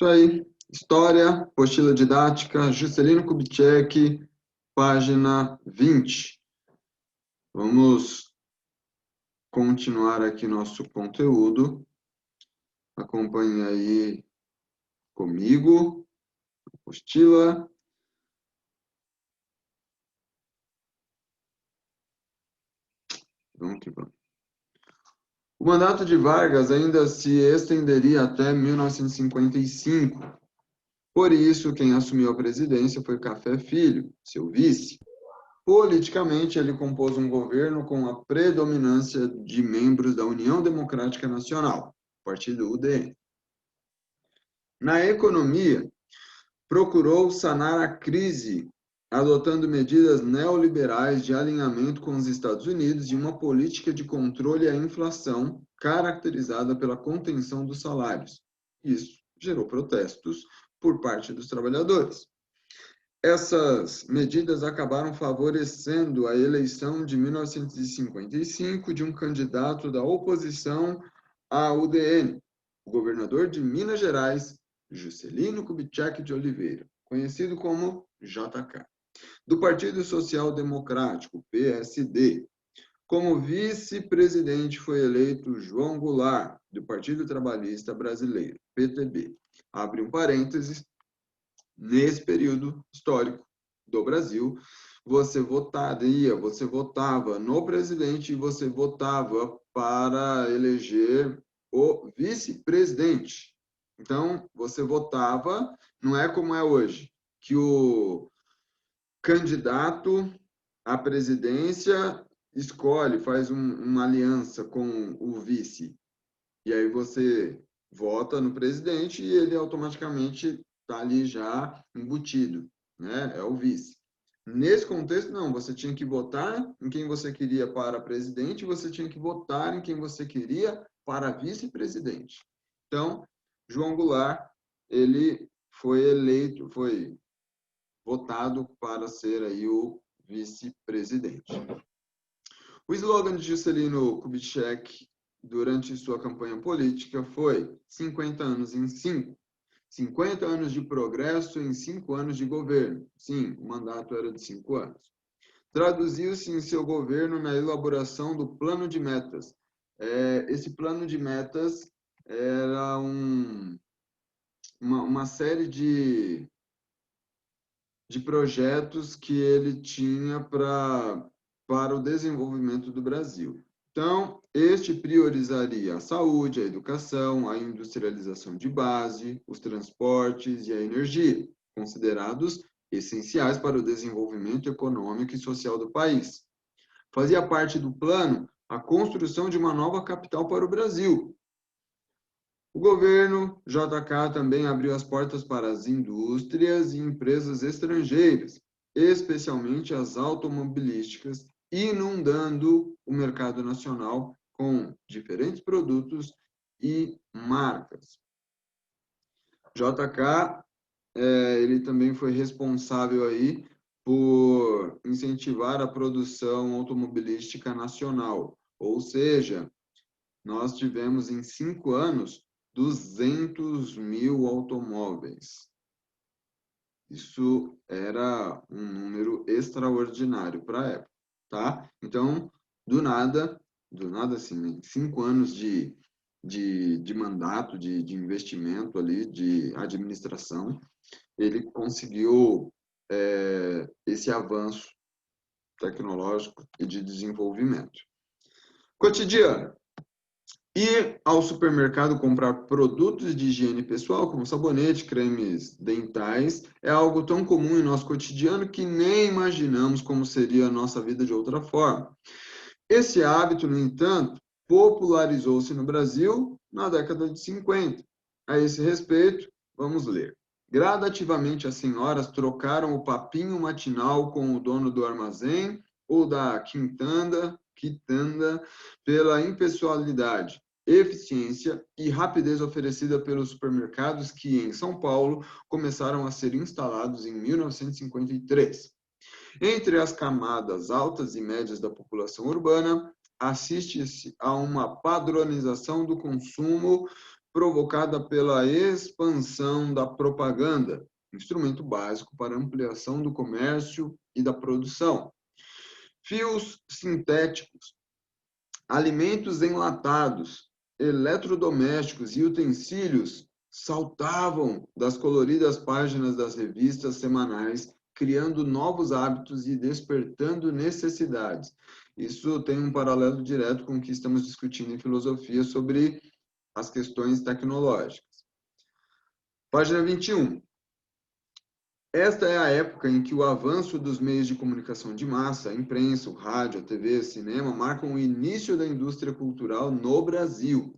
Isso aí. História, apostila didática, Juscelino Kubitschek, página 20. Vamos continuar aqui nosso conteúdo. Acompanhe aí comigo, apostila. Vamos que vamos. O mandato de Vargas ainda se estenderia até 1955. Por isso, quem assumiu a presidência foi Café Filho, seu vice. Politicamente, ele compôs um governo com a predominância de membros da União Democrática Nacional, partido UDN. Na economia, procurou sanar a crise, adotando medidas neoliberais de alinhamento com os Estados Unidos e uma política de controle à inflação caracterizada pela contenção dos salários. Isso gerou protestos por parte dos trabalhadores. Essas medidas acabaram favorecendo a eleição de 1955 de um candidato da oposição à UDN, o governador de Minas Gerais, Juscelino Kubitschek de Oliveira, conhecido como JK, do Partido Social Democrático, PSD. Como vice-presidente foi eleito João Goulart, do Partido Trabalhista Brasileiro, PTB. Abre um parênteses. Nesse período histórico do Brasil, você votava no presidente e você votava para eleger o vice-presidente. Então, você votava, não é como é hoje, que o candidato à presidência escolhe, faz uma aliança com o vice. E aí você vota no presidente e ele automaticamente está ali já embutido, né? É o vice. Nesse contexto, não, você tinha que votar em quem você queria para presidente, você tinha que votar em quem você queria para vice-presidente. Então, João Goulart, ele foi eleito, foi votado para ser aí o vice-presidente. O slogan de Juscelino Kubitschek durante sua campanha política foi 50 anos em 5. 50 anos de progresso em 5 anos de governo. Sim, o mandato era de 5 anos. Traduziu-se em seu governo na elaboração do plano de metas. Esse plano de metas era uma série de projetos que ele tinha para o desenvolvimento do Brasil. Então, este priorizaria a saúde, a educação, a industrialização de base, os transportes e a energia, considerados essenciais para o desenvolvimento econômico e social do país. Fazia parte do plano a construção de uma nova capital para o Brasil. O governo JK também abriu as portas para as indústrias e empresas estrangeiras, especialmente as automobilísticas, inundando o mercado nacional com diferentes produtos e marcas. JK, ele também foi responsável aí por incentivar a produção automobilística nacional, ou seja, nós tivemos em 5 anos 200 mil automóveis. Isso era um número extraordinário para a época, tá? Então, do nada assim, em 5 anos de mandato, de investimento ali, de administração, ele conseguiu esse avanço tecnológico e de desenvolvimento. Cotidiano. Ir ao supermercado comprar produtos de higiene pessoal, como sabonete, cremes dentais, é algo tão comum em nosso cotidiano que nem imaginamos como seria a nossa vida de outra forma. Esse hábito, no entanto, popularizou-se no Brasil na década de 50. A esse respeito, vamos ler. Gradativamente, as senhoras trocaram o papinho matinal com o dono do armazém ou da quitanda pela impessoalidade, eficiência e rapidez oferecida pelos supermercados que, em São Paulo, começaram a ser instalados em 1953. Entre as camadas altas e médias da população urbana, assiste-se a uma padronização do consumo provocada pela expansão da propaganda, instrumento básico para ampliação do comércio e da produção. Fios sintéticos, alimentos enlatados, eletrodomésticos e utensílios saltavam das coloridas páginas das revistas semanais, criando novos hábitos e despertando necessidades. Isso tem um paralelo direto com o que estamos discutindo em filosofia sobre as questões tecnológicas. Página 21. Esta é a época em que o avanço dos meios de comunicação de massa, a imprensa, o rádio, a TV, o cinema, marcam o início da indústria cultural no Brasil.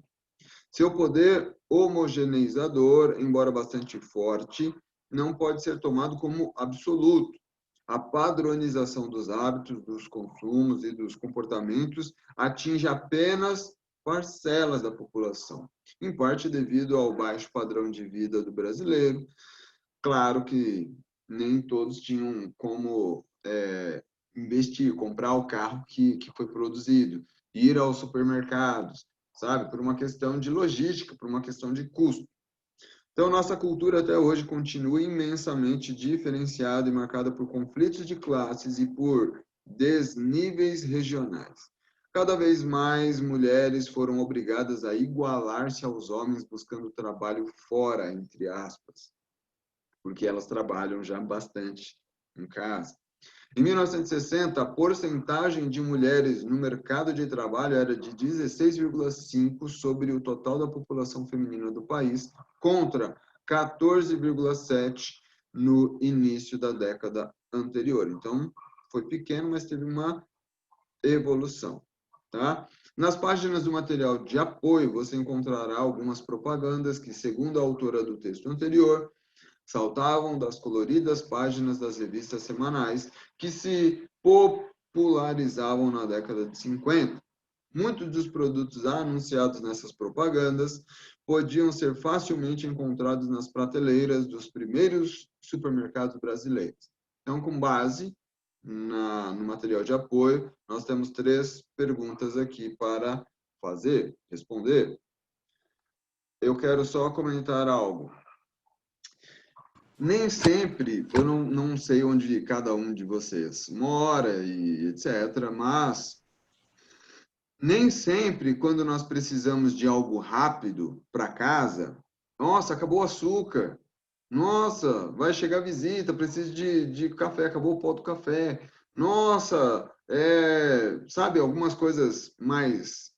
Seu poder homogeneizador, embora bastante forte, não pode ser tomado como absoluto. A padronização dos hábitos, dos consumos e dos comportamentos atinge apenas parcelas da população, em parte devido ao baixo padrão de vida do brasileiro. Claro que nem todos tinham como investir, comprar o carro que foi produzido, ir aos supermercados, sabe? Por uma questão de logística, por uma questão de custo. Então, nossa cultura até hoje continua imensamente diferenciada e marcada por conflitos de classes e por desníveis regionais. Cada vez mais mulheres foram obrigadas a igualar-se aos homens buscando trabalho fora, entre aspas, porque elas trabalham já bastante em casa. Em 1960, a porcentagem de mulheres no mercado de trabalho era de 16,5% sobre o total da população feminina do país, contra 14,7% no início da década anterior. Então, foi pequeno, mas teve uma evolução. Tá? Nas páginas do material de apoio, você encontrará algumas propagandas que, segundo a autora do texto anterior, saltavam das coloridas páginas das revistas semanais que se popularizavam na década de 50. Muitos dos produtos anunciados nessas propagandas podiam ser facilmente encontrados nas prateleiras dos primeiros supermercados brasileiros. Então, com base no material de apoio, nós temos 3 perguntas aqui para responder. Eu quero só comentar algo. Nem sempre, eu não sei onde cada um de vocês mora e etc., mas nem sempre, quando nós precisamos de algo rápido para casa, nossa, acabou o açúcar, nossa, vai chegar visita, preciso de café, acabou o pó do café, nossa, sabe, algumas coisas mais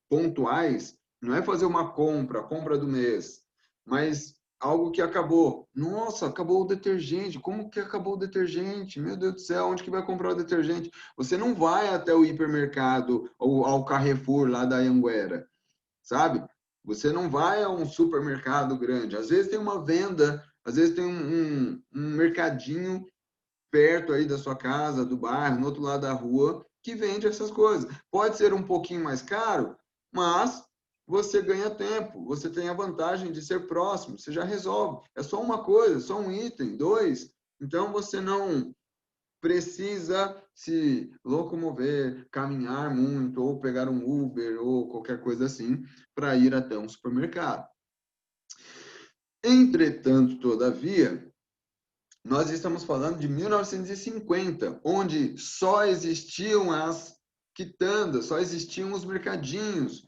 pontuais, não é fazer uma compra do mês, mas algo que acabou. Nossa, acabou o detergente. Como que acabou o detergente? Meu Deus do céu, onde que vai comprar o detergente? Você não vai até o hipermercado ou ao Carrefour lá da Anhanguera, sabe? Você não vai a um supermercado grande. Às vezes tem uma venda, às vezes tem um mercadinho perto aí da sua casa, do bairro, no outro lado da rua, que vende essas coisas. Pode ser um pouquinho mais caro, mas você ganha tempo, você tem a vantagem de ser próximo, você já resolve. É só uma coisa, só um item, 2. Então você não precisa se locomover, caminhar muito, ou pegar um Uber, ou qualquer coisa assim, para ir até um supermercado. Entretanto, todavia, nós estamos falando de 1950, onde só existiam as quitandas, só existiam os mercadinhos,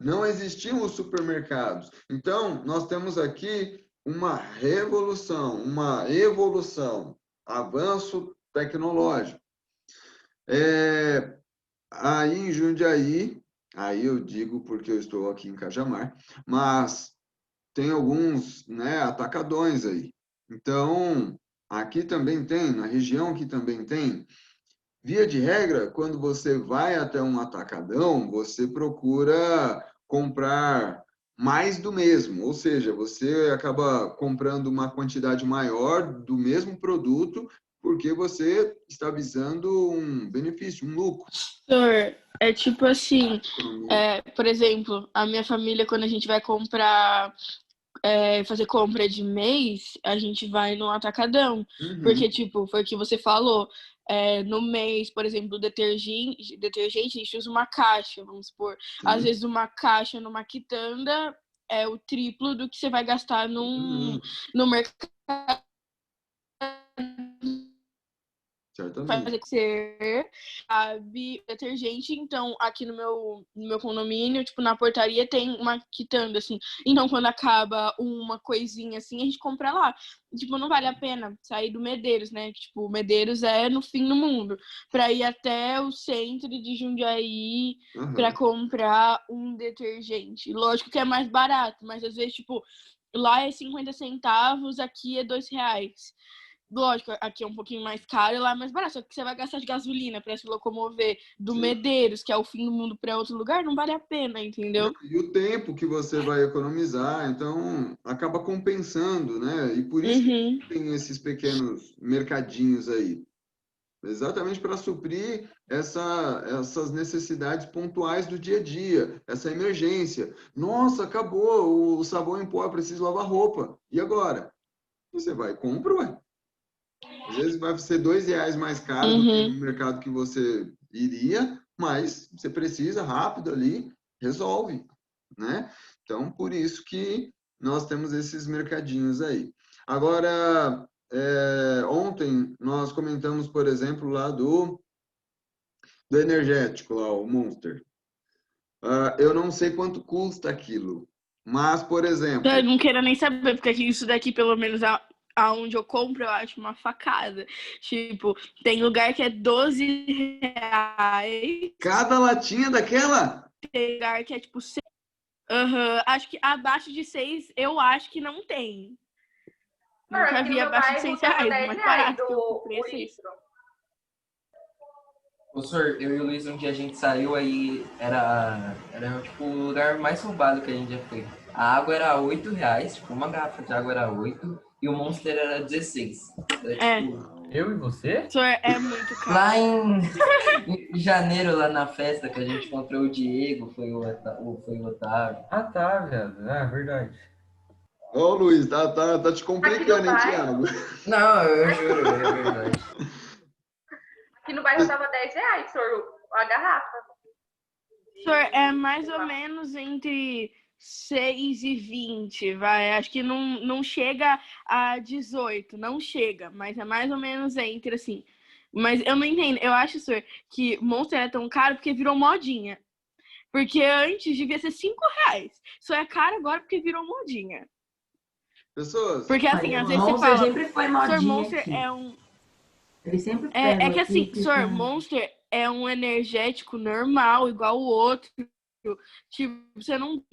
não existiam os supermercados. Então, nós temos aqui uma revolução, uma evolução, avanço tecnológico. Aí em Jundiaí, aí eu digo porque eu estou aqui em Cajamar, mas tem alguns, né, atacadões aí. Então, aqui também tem, na região aqui também tem. Via de regra, quando você vai até um atacadão, você procura comprar mais do mesmo, ou seja, você acaba comprando uma quantidade maior do mesmo produto, porque você está visando um benefício, um lucro. Doutor, é tipo assim, por exemplo, a minha família, quando a gente vai comprar, fazer compra de mês, a gente vai no atacadão. Uhum. Porque, tipo, foi o que você falou, no mês, por exemplo, detergente, a gente usa uma caixa, vamos supor. Sim. Às vezes uma caixa numa quitanda é o triplo do que você vai gastar no mercado. Certamente. Fazer ser, sabe, detergente. Então, aqui no meu condomínio, tipo, na portaria tem uma quitanda, assim. Então, quando acaba uma coisinha assim, a gente compra lá. Tipo, não vale a pena sair do Medeiros, né? Tipo, o Medeiros é no fim do mundo. Pra ir até o centro de Jundiaí pra comprar um detergente. Lógico que é mais barato, mas às vezes, tipo, lá é 50 centavos, aqui é R$2. Lógico, aqui é um pouquinho mais caro e lá é mais barato. Só que você vai gastar de gasolina para se locomover do Medeiros, que é o fim do mundo, para outro lugar, não vale a pena, entendeu? E o tempo que você vai economizar, então acaba compensando, né? E por isso que tem esses pequenos mercadinhos aí. Exatamente para suprir essas necessidades pontuais do dia a dia, essa emergência. Nossa, acabou o sabão em pó, preciso lavar roupa. E agora? Você vai e compra, ué. Às vezes vai ser R$2 mais caro do que no mercado que você iria, mas você precisa rápido ali, resolve, né? Então, por isso que nós temos esses mercadinhos aí. Agora, ontem nós comentamos, por exemplo, lá do energético, lá, o Monster. Eu não sei quanto custa aquilo, mas, por exemplo... Eu não quero nem saber, porque isso daqui, pelo menos aonde eu compro, eu acho uma facada. Tipo, tem lugar que é R$12. Cada latinha daquela? Tem lugar que é tipo 6. Acho que abaixo de 6, eu acho que não tem. Nunca vi abaixo de R$6, mais barato que eu comprei é 6. Professor, eu e o Luiz, um dia a gente saiu aí, era tipo o lugar mais roubado que a gente já foi. A água era R$8, tipo, uma garrafa de água era 8 e o Monster era 16. Era, tipo, eu e você? Isso é muito caro. Lá em janeiro, lá na festa que a gente encontrou o Diego, foi o Otávio. Ah, tá, viado. Ah, verdade. Ô, Luiz, tá te complicando, hein, Thiago? Não, eu juro, é verdade. Aqui no bairro tava R$10, senhor, a garrafa. Senhor, é mais ou menos entre 6 e 20, vai. Acho que não chega a 18, não chega, mas é mais ou menos entre, assim. Mas eu não entendo, eu acho, senhor, que Monster é tão caro porque virou modinha. Porque antes devia ser R$5. Só é caro agora porque virou modinha. Pessoas... Porque assim, às vezes você fala... sempre foi modinha. Senhor, Monster aqui. É um... Ele sempre é que assim, senhor, Monster é um energético normal, igual o outro. Tipo, você não...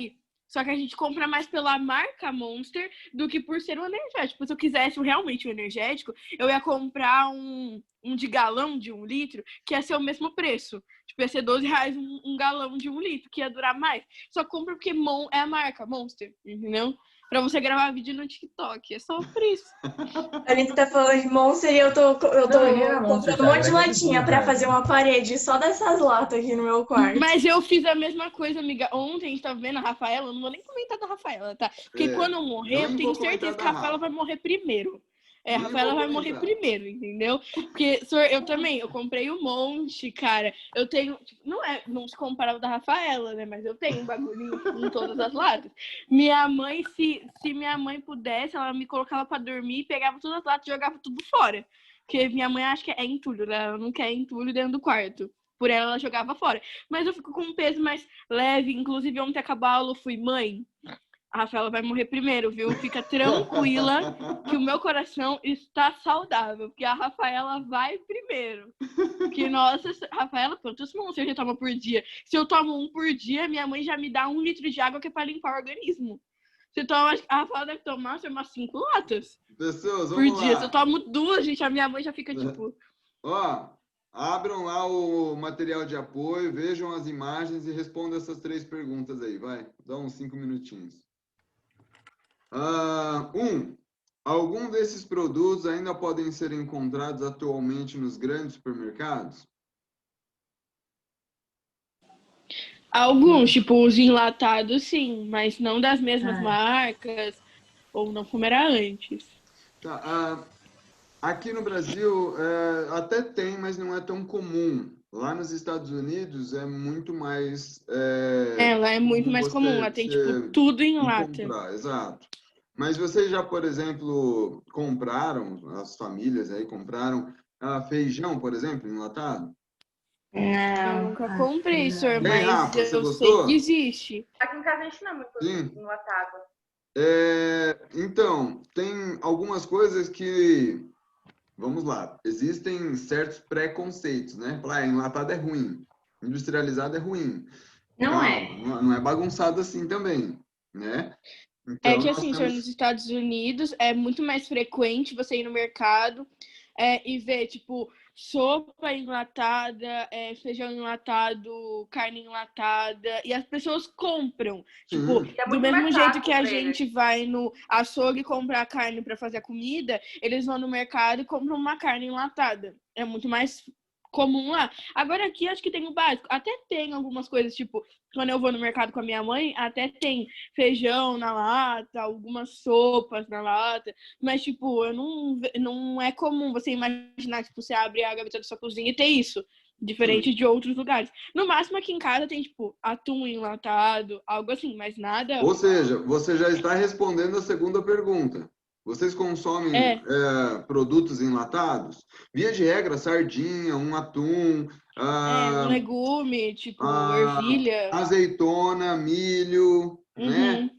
Só que a gente compra mais pela marca Monster do que por ser um energético. Se eu quisesse realmente um energético, eu ia comprar um de galão de 1 litro, que ia ser o mesmo preço. Tipo, ia ser R$12 um galão de 1 litro, que ia durar mais. Só compra porque é a marca Monster, entendeu? Pra você gravar vídeo no TikTok. É só por isso. A gente tá falando de Monster e eu tô comprando um monte de latinha pra fazer uma parede só dessas latas aqui no meu quarto. Mas eu fiz a mesma coisa, amiga. Ontem a gente tava vendo a Rafaela, eu não vou nem comentar da Rafaela, tá? Porque quando eu morrer, eu tenho certeza que a Rafaela vai morrer primeiro. A Rafaela vai morrer primeiro, entendeu? Porque, senhor, eu comprei um monte, cara. Eu tenho, tipo, não se compara ao da Rafaela, né? Mas eu tenho um bagulhinho em todas as latas. Minha mãe, se minha mãe pudesse, ela me colocava pra dormir, pegava todas as latas e jogava tudo fora. Porque minha mãe acha que é entulho, né? Ela não quer entulho dentro do quarto. Por ela jogava fora. Mas eu fico com um peso mais leve. Inclusive, ontem acabou a aula, eu fui, mãe, a Rafaela vai morrer primeiro, viu? Fica tranquila que o meu coração está saudável, porque a Rafaela vai primeiro. Porque, nossa, Rafaela, quantos Monsters você toma por dia? Se eu tomo um por dia, minha mãe já me dá 1 litro de água que é para limpar o organismo. Se eu tomo, a Rafaela deve tomar umas 5 latas. Pessoas, por dia. Se eu tomo 2, gente, a minha mãe já fica tipo... Ó, abram lá o material de apoio, vejam as imagens e respondam essas 3 perguntas aí, vai. Dá uns 5 minutinhos. Algum desses produtos ainda podem ser encontrados atualmente nos grandes supermercados? Alguns, tipo os enlatados, sim, mas não das mesmas marcas, ou não como era antes. Tá, Aqui no Brasil até tem, mas não é tão comum. Lá nos Estados Unidos é muito mais Lá é muito comum mais comum. Lá tem, tipo, você tudo em lata. encontrar, exato. Mas vocês já, por exemplo, compraram, as famílias aí compraram feijão, por exemplo, enlatado? Eu Não, nunca acho comprei, que senhor, Bem, mas Rafa, você eu sei que gostou? existe. Aqui em casa a gente não é muito Sim. enlatado. Então, tem algumas coisas que, vamos lá, existem certos preconceitos, né? Falar, enlatado é ruim, industrializado é ruim. não é. Calma, não é bagunçado assim também, né? É Então, que nós assim, senhor, nos temos... Estados Unidos é muito mais frequente você ir no mercado e ver, tipo, sopa enlatada, feijão enlatado, carne enlatada, e as pessoas compram. Tipo, Sim, É do muito mesmo mais jeito que fácil a pra eles. gente vai no açougue comprar carne para fazer a comida, eles vão no mercado e compram uma carne enlatada. É muito mais comum lá. Agora aqui acho que tem o básico. Até tem algumas coisas, tipo, quando eu vou no mercado com a minha mãe, até tem feijão na lata, algumas sopas na lata, mas, tipo, não é comum você imaginar, tipo, você abre a gaveta da sua cozinha e ter isso, diferente de outros lugares. No máximo, aqui em casa tem, tipo, atum enlatado, algo assim, mas nada... ou seja, você já está respondendo a segunda pergunta. Vocês consomem produtos enlatados? Via de regra, sardinha, um atum, Um legume, tipo, a ervilha. azeitona, milho, né? Uhum.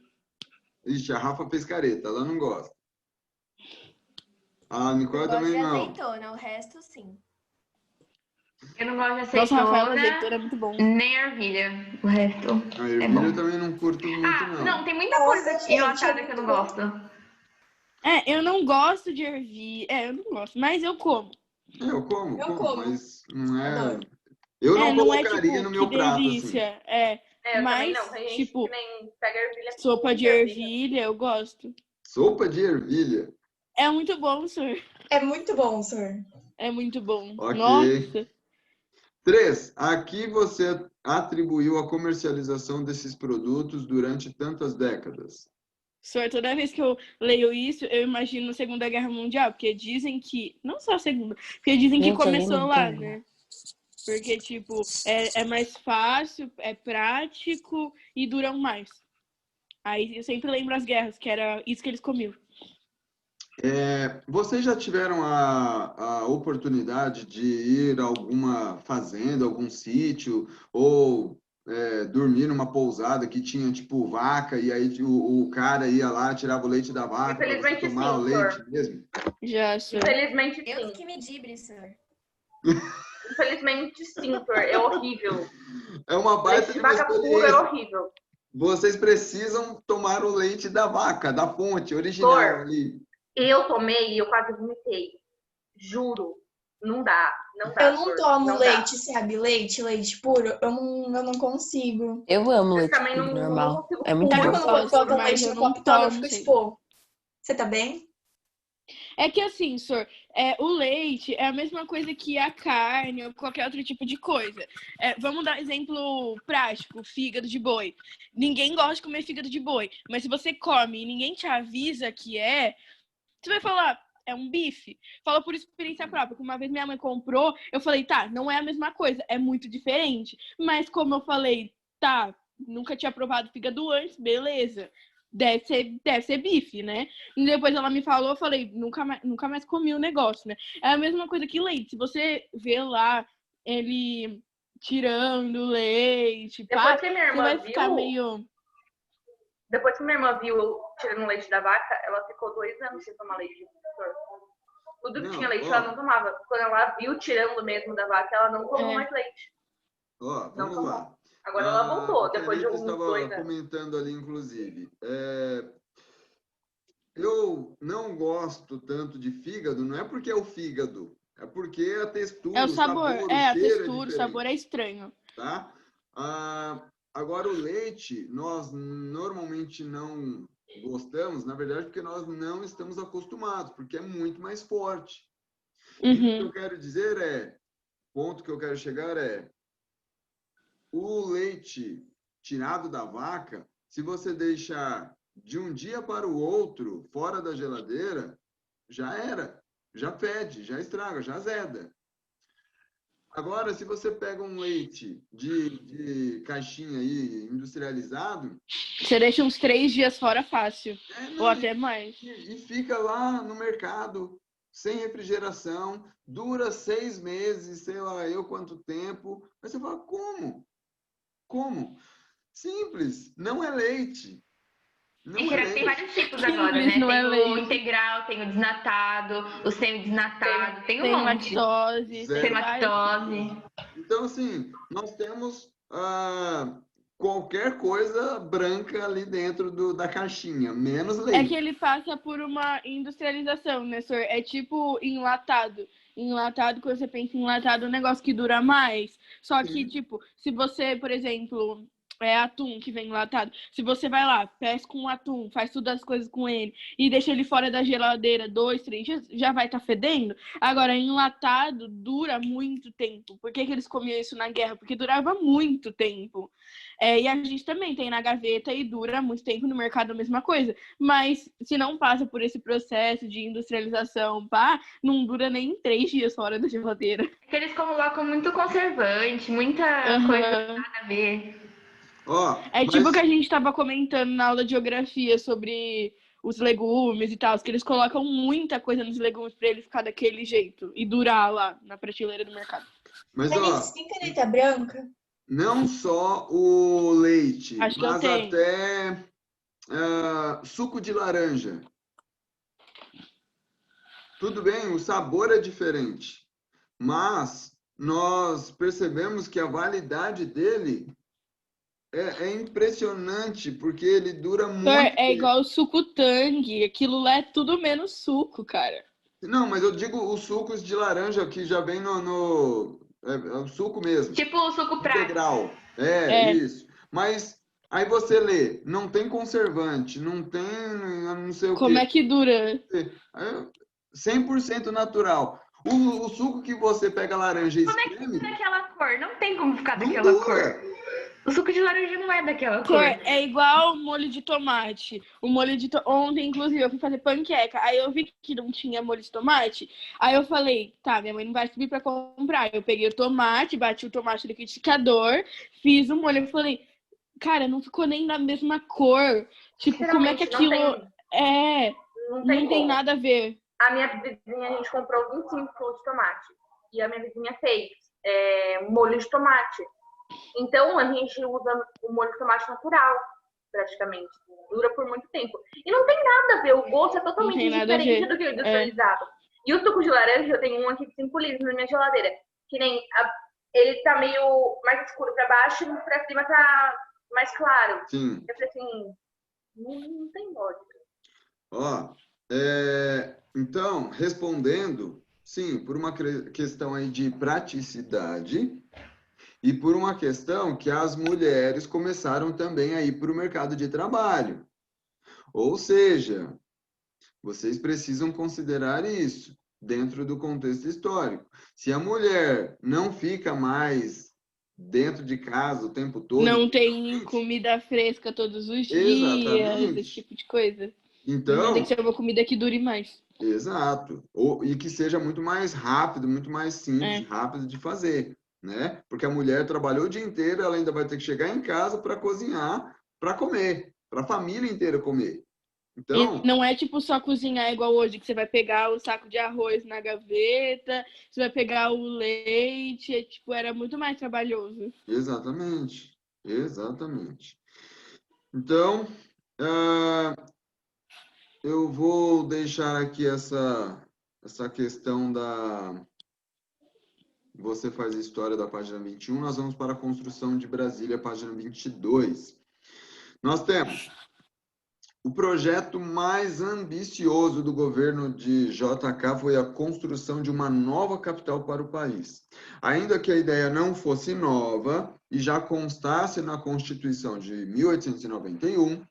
Ixi, a Rafa fez careta, ela não gosta. A Não Nicole gosto também de não. azeitona, o resto sim. Eu não gosto de Nossa, Rafael, azeitona, azeitona é muito bom. nem ervilha. O resto A é ervilha eu bom. também não curto muito, Não, não. tem muita Nossa, coisa gente, enlatada é que eu não muito bom. gosto. Eu não gosto de ervilha. Eu não gosto, mas eu como. Eu Eu como, como. mas não é... Adoro. Eu não Não é colocaria tipo, no que meu prato, assim. delícia. Eu também não. Mas, Tem gente que tipo, nem pega ervilha com sopa de muita ervilha. ervilha, eu gosto. Sopa de ervilha. É muito bom, senhor. É muito bom, senhor. É muito bom. Ok. Nossa. 3. Aqui você atribuiu a comercialização desses produtos durante tantas décadas. Senhor, toda vez que eu leio isso, eu imagino a Segunda Guerra Mundial, porque dizem que... Não só a Segunda, porque dizem que Gente, eu começou lembro lá, também. né? Porque, tipo, é mais fácil, é prático e duram mais. Aí eu sempre lembro as guerras, que era isso que eles comiam. Vocês já tiveram a oportunidade de ir a alguma fazenda, algum sítio, ou dormir numa pousada que tinha, tipo, vaca, e aí o cara ia lá, tirava o leite da vaca para você Infelizmente tomar o sim, leite senhor. mesmo? Já, senhor. Infelizmente Deus sim. que me dibre, senhor. Infelizmente sim, senhor. É horrível. É uma baita Leite de de uma vaca puro é experiência. horrível. Vocês precisam tomar o leite da vaca, da fonte original Senhor, ali. eu tomei e eu quase vomitei. Juro. Não dá. Não dá, Eu não senhor. tomo Não leite, sabe? Leite puro. Eu não consigo. Eu amo Eu leite também puro, não normal. consigo É muito Sabe bom. Eu quando gosto, colocam mas leite eu no não copo todo, eu tomo fico sempre. tipo, você tá bem? É que assim, senhor, o leite é a mesma coisa que a carne ou qualquer outro tipo de coisa. Vamos dar exemplo prático, fígado de boi. Ninguém gosta de comer fígado de boi, mas se você come e ninguém te avisa que você vai falar, é um bife. Fala por experiência própria, que uma vez minha mãe comprou, eu falei, tá, não é a mesma coisa, é muito diferente. Mas como eu falei, tá, nunca tinha provado fígado antes, beleza. Deve ser bife, né? E depois ela me falou, eu falei, nunca mais comi o negócio, né? É a mesma coisa que leite. Se você vê lá ele tirando leite, pá, Depois que minha você vai irmã ficar viu, meio... depois que minha irmã viu tirando leite da vaca, ela ficou 2 anos sem tomar leite. Senhor. Tudo que Não, tinha leite ó. ela não tomava. Quando ela viu tirando mesmo da vaca, ela não tomou É. mais leite. Ó, Não vamos tomou. lá. Agora ela A voltou, depois de Kenita uns estava 2 anos. comentando ali, inclusive. Eu não gosto tanto de fígado, não é porque é o fígado, é porque a É textura, o o sabor, sabor, o a cheiro é textura, o sabor é diferente, estranho. tá? Agora, o leite, nós normalmente não gostamos, na verdade, porque nós não estamos acostumados, porque é muito mais forte. E o que eu quero dizer ponto que eu quero chegar o leite tirado da vaca, se você deixar de um dia para o outro fora da geladeira, já era. já fede, já estraga, já azeda. Agora, se você pega um leite de caixinha aí, industrializado... Você deixa uns 3 dias fora fácil. Ou até mais. E fica lá no mercado, sem refrigeração, dura 6 meses, sei lá eu quanto tempo. Aí você fala, como? Como? Simples, não é leite. Não E é tem leite. vários tipos agora, né? Não é Tem o leite. integral, tem o desnatado, o semi-desnatado, tem um Tem monte. lactose, Zero. Tem tem vários. lactose. Então, assim, nós temos qualquer coisa branca ali dentro da caixinha, menos É leite. que ele passa por uma industrialização, né, senhor? É tipo enlatado. Enlatado, quando você pensa em enlatado, é um negócio que dura mais. Só que, Sim. tipo, se você, por exemplo, é atum que vem enlatado, se você vai lá, pesca um atum, faz todas as coisas com ele e deixa ele fora da geladeira 2, 3 dias, já vai estar fedendo. Agora, enlatado dura muito tempo. Por que eles comiam isso na guerra? Porque durava muito tempo. E a gente também tem na gaveta e dura muito tempo no mercado a mesma coisa. Mas se não passa por esse processo de industrialização, não dura nem 3 dias fora da geladeira. Porque eles colocam muito conservante, muita coisa nada a ver. Tipo o que a gente estava comentando na aula de geografia sobre os legumes e tal, que eles colocam muita coisa nos legumes para ele ficar daquele jeito e durar lá na prateleira do mercado. Mas, Mas tem caneta branca? Não só o leite, Acho que mas eu tenho. até suco de laranja. Tudo bem, o sabor é diferente, mas nós percebemos que a validade dele é impressionante, porque ele dura muito tempo. É igual o suco Tang, aquilo lá é tudo menos suco, cara. Não, mas eu digo os sucos de laranja que já vem no o suco mesmo. Tipo o suco prático. Integral. Isso. Mas aí você lê, não tem conservante, não tem não sei o quê. Como é que dura? 100% natural. O suco que você pega laranja e Como é que espreme... fica daquela cor? Não tem como ficar não daquela dura. cor. O suco de laranja não é daquela cor. É igual molho de tomate. O molho de Ontem, inclusive, eu fui fazer panqueca. Aí eu vi que não tinha molho de tomate. Aí eu falei, tá, minha mãe não vai subir pra comprar. Eu peguei o tomate, bati o tomate no liquidificador, fiz o molho. Eu falei, cara, não ficou nem da mesma cor. Tipo, como é que aquilo... Não tem nada a ver. A minha vizinha, a gente comprou 25 quilos de tomate. E a minha vizinha fez molho de tomate. Então, a gente usa o molho de tomate natural, praticamente. Dura por muito tempo. E não tem nada a ver. O gosto é totalmente diferente do que o industrializado. E o suco de laranja, eu tenho um aqui de 5 litros na minha geladeira. Que nem... ele tá meio mais escuro pra baixo e pra cima tá mais claro. Sim. Eu falei assim, não tem lógica. Então, respondendo, sim, por uma questão aí de praticidade e por uma questão que as mulheres começaram também a ir para o mercado de trabalho. Ou seja, vocês precisam considerar isso dentro do contexto histórico. Se a mulher não fica mais dentro de casa o tempo todo... Não tem comida fresca todos os dias, esse tipo de coisa. Então, tem que ser uma comida que dure mais. Exato. E que seja muito mais rápido, muito mais simples, rápido de fazer, né? Porque a mulher trabalhou o dia inteiro, ela ainda vai ter que chegar em casa para cozinhar, para comer, para a família inteira comer. Então, e não é tipo só cozinhar igual hoje, que você vai pegar o saco de arroz na gaveta, você vai pegar o leite, era muito mais trabalhoso. Exatamente. Então, eu vou deixar aqui essa questão da... Você faz a história da página 21, nós vamos para a construção de Brasília, página 22. Nós temos o projeto mais ambicioso do governo de JK foi a construção de uma nova capital para o país. Ainda que a ideia não fosse nova e já constasse na Constituição de 1891,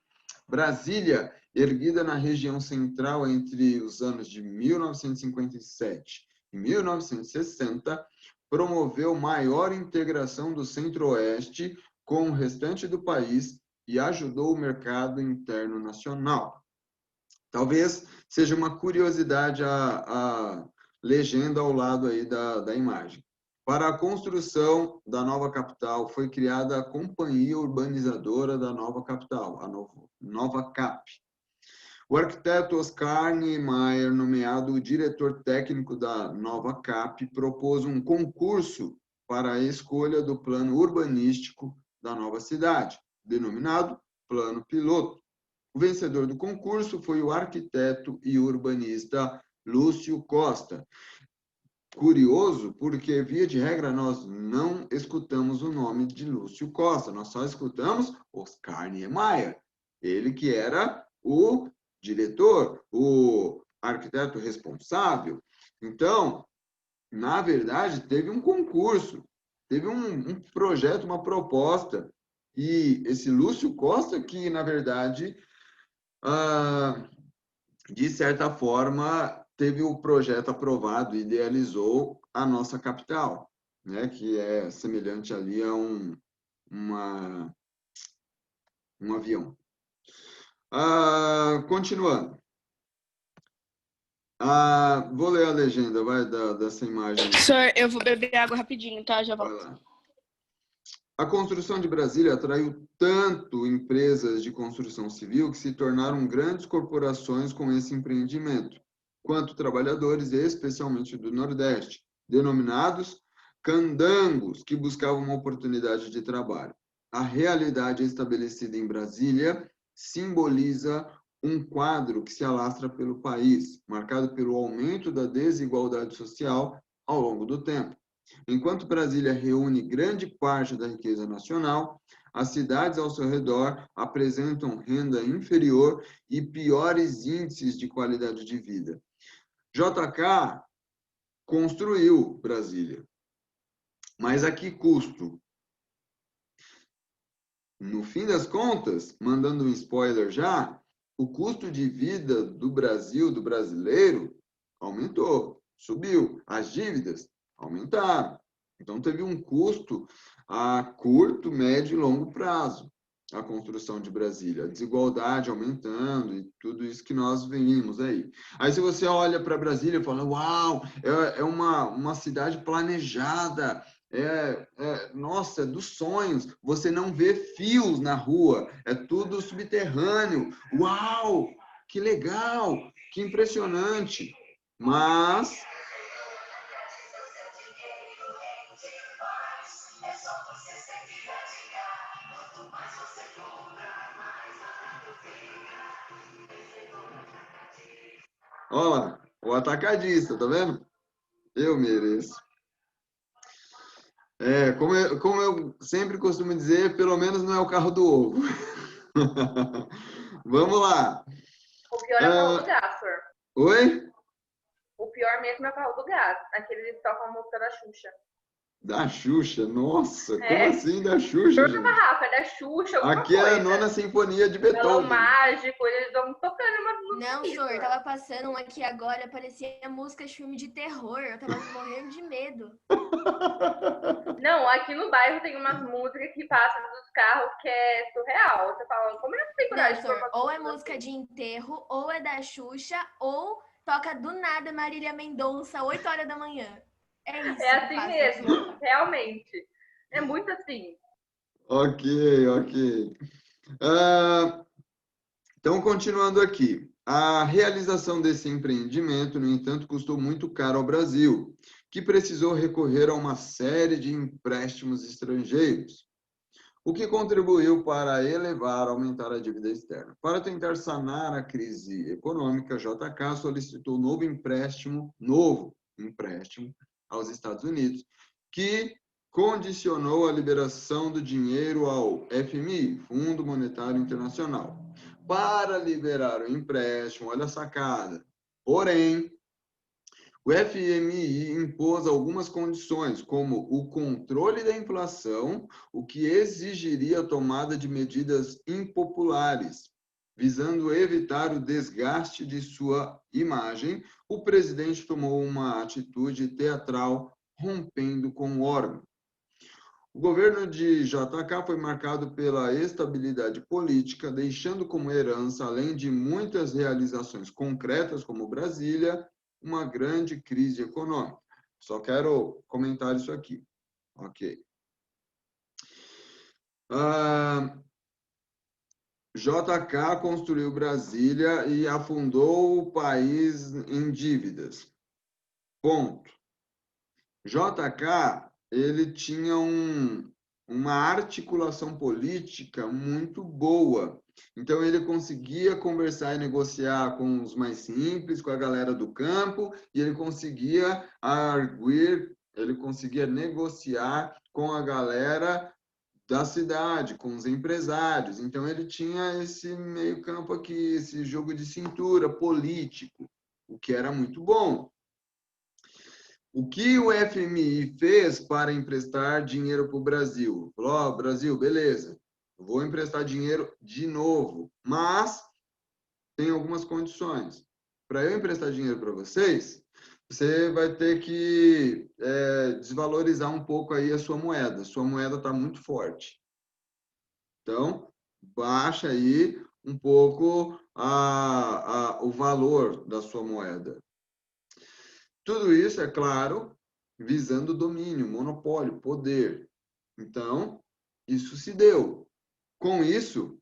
Brasília, erguida na região central entre os anos de 1957 e 1960, promoveu maior integração do Centro-Oeste com o restante do país e ajudou o mercado interno nacional. Talvez seja uma curiosidade a legenda ao lado aí da imagem. Para a construção da nova capital, foi criada a Companhia Urbanizadora da Nova Capital, a Nova CAP. O arquiteto Oscar Niemeyer, nomeado o diretor técnico da Nova CAP, propôs um concurso para a escolha do plano urbanístico da nova cidade, denominado Plano Piloto. O vencedor do concurso foi o arquiteto e urbanista Lúcio Costa. Curioso, porque, via de regra, nós não escutamos o nome de Lúcio Costa, nós só escutamos Oscar Niemeyer, ele que era o diretor, o arquiteto responsável. Então, na verdade, teve um concurso, teve um projeto, uma proposta, e esse Lúcio Costa, que, na verdade, de certa forma, teve o projeto aprovado, idealizou a nossa capital, né, que é semelhante ali a um avião. Continuando. Vou ler a legenda, vai, dessa imagem. Senhor, eu vou beber água rapidinho, tá? Já Vai volto. lá. A construção de Brasília atraiu tanto empresas de construção civil que se tornaram grandes corporações com esse empreendimento, quanto trabalhadores, especialmente do Nordeste, denominados candangos, que buscavam uma oportunidade de trabalho. A realidade estabelecida em Brasília simboliza um quadro que se alastra pelo país, marcado pelo aumento da desigualdade social ao longo do tempo. Enquanto Brasília reúne grande parte da riqueza nacional, as cidades ao seu redor apresentam renda inferior e piores índices de qualidade de vida. JK construiu Brasília, mas a que custo? No fim das contas, mandando um spoiler já, o custo de vida do Brasil, do brasileiro, aumentou, subiu. As dívidas aumentaram. Então, teve um custo a curto, médio e longo prazo, a construção de Brasília. A desigualdade aumentando e tudo isso que nós vimos aí. Aí, se você olha para Brasília e fala, uau, é uma cidade planejada, nossa, é dos sonhos. Você não vê fios na rua, é tudo subterrâneo. Uau, que legal, que impressionante. Mas olha lá, o atacadista, tá vendo? Eu mereço. Como eu sempre costumo dizer, pelo menos não é o carro do ovo. Vamos lá. O pior é o carro do gás, senhor. Oi? O pior mesmo é o carro do gás. Aquele que toca a música da Xuxa. Da Xuxa? Nossa, como assim da Xuxa, gente? Rafa, é da Xuxa, aqui coisa. é a Nona Sinfonia de Beethoven. Balão mágico, eles estão tocando uma música. Não, senhor, tava passando um aqui agora, parecia música de filme de terror. Eu tava morrendo de medo. Não, aqui no bairro tem umas músicas que passam dos carros que é surreal. Você fala, como é que tem coragem? Não, senhor, ou é música de enterro, ou é da Xuxa, ou toca do nada Marília Mendonça, 8 horas da manhã. É isso. É assim mesmo, realmente. É muito assim. Ok. Então, continuando aqui. A realização desse empreendimento, no entanto, custou muito caro ao Brasil, que precisou recorrer a uma série de empréstimos estrangeiros, o que contribuiu para aumentar a dívida externa. Para tentar sanar a crise econômica, JK solicitou novo empréstimo aos Estados Unidos, que condicionou a liberação do dinheiro ao FMI, Fundo Monetário Internacional, para liberar o empréstimo. Olha a sacada. Porém, o FMI impôs algumas condições, como o controle da inflação, o que exigiria a tomada de medidas impopulares. Visando evitar o desgaste de sua imagem, o presidente tomou uma atitude teatral, rompendo com o órgão. O governo de JK foi marcado pela estabilidade política, deixando como herança, além de muitas realizações concretas, como Brasília, uma grande crise econômica. Só quero comentar isso aqui. Ok. JK construiu Brasília e afundou o país em dívidas. Ponto. JK, ele tinha uma articulação política muito boa. Então, ele conseguia conversar e negociar com os mais simples, com a galera do campo, e ele conseguia arguir, ele conseguia negociar com a galera da cidade, com os empresários. Então, ele tinha esse meio campo aqui, esse jogo de cintura político, o que era muito bom. O que o FMI fez para emprestar dinheiro para o Brasil? Falou, oh, Brasil, beleza, vou emprestar dinheiro de novo, mas tem algumas condições. Para eu emprestar dinheiro para vocês, você vai ter que desvalorizar um pouco aí a sua moeda. Sua moeda está muito forte. Então, baixa aí um pouco o valor da sua moeda. Tudo isso, é claro, visando domínio, monopólio, poder. Então, isso se deu. Com isso,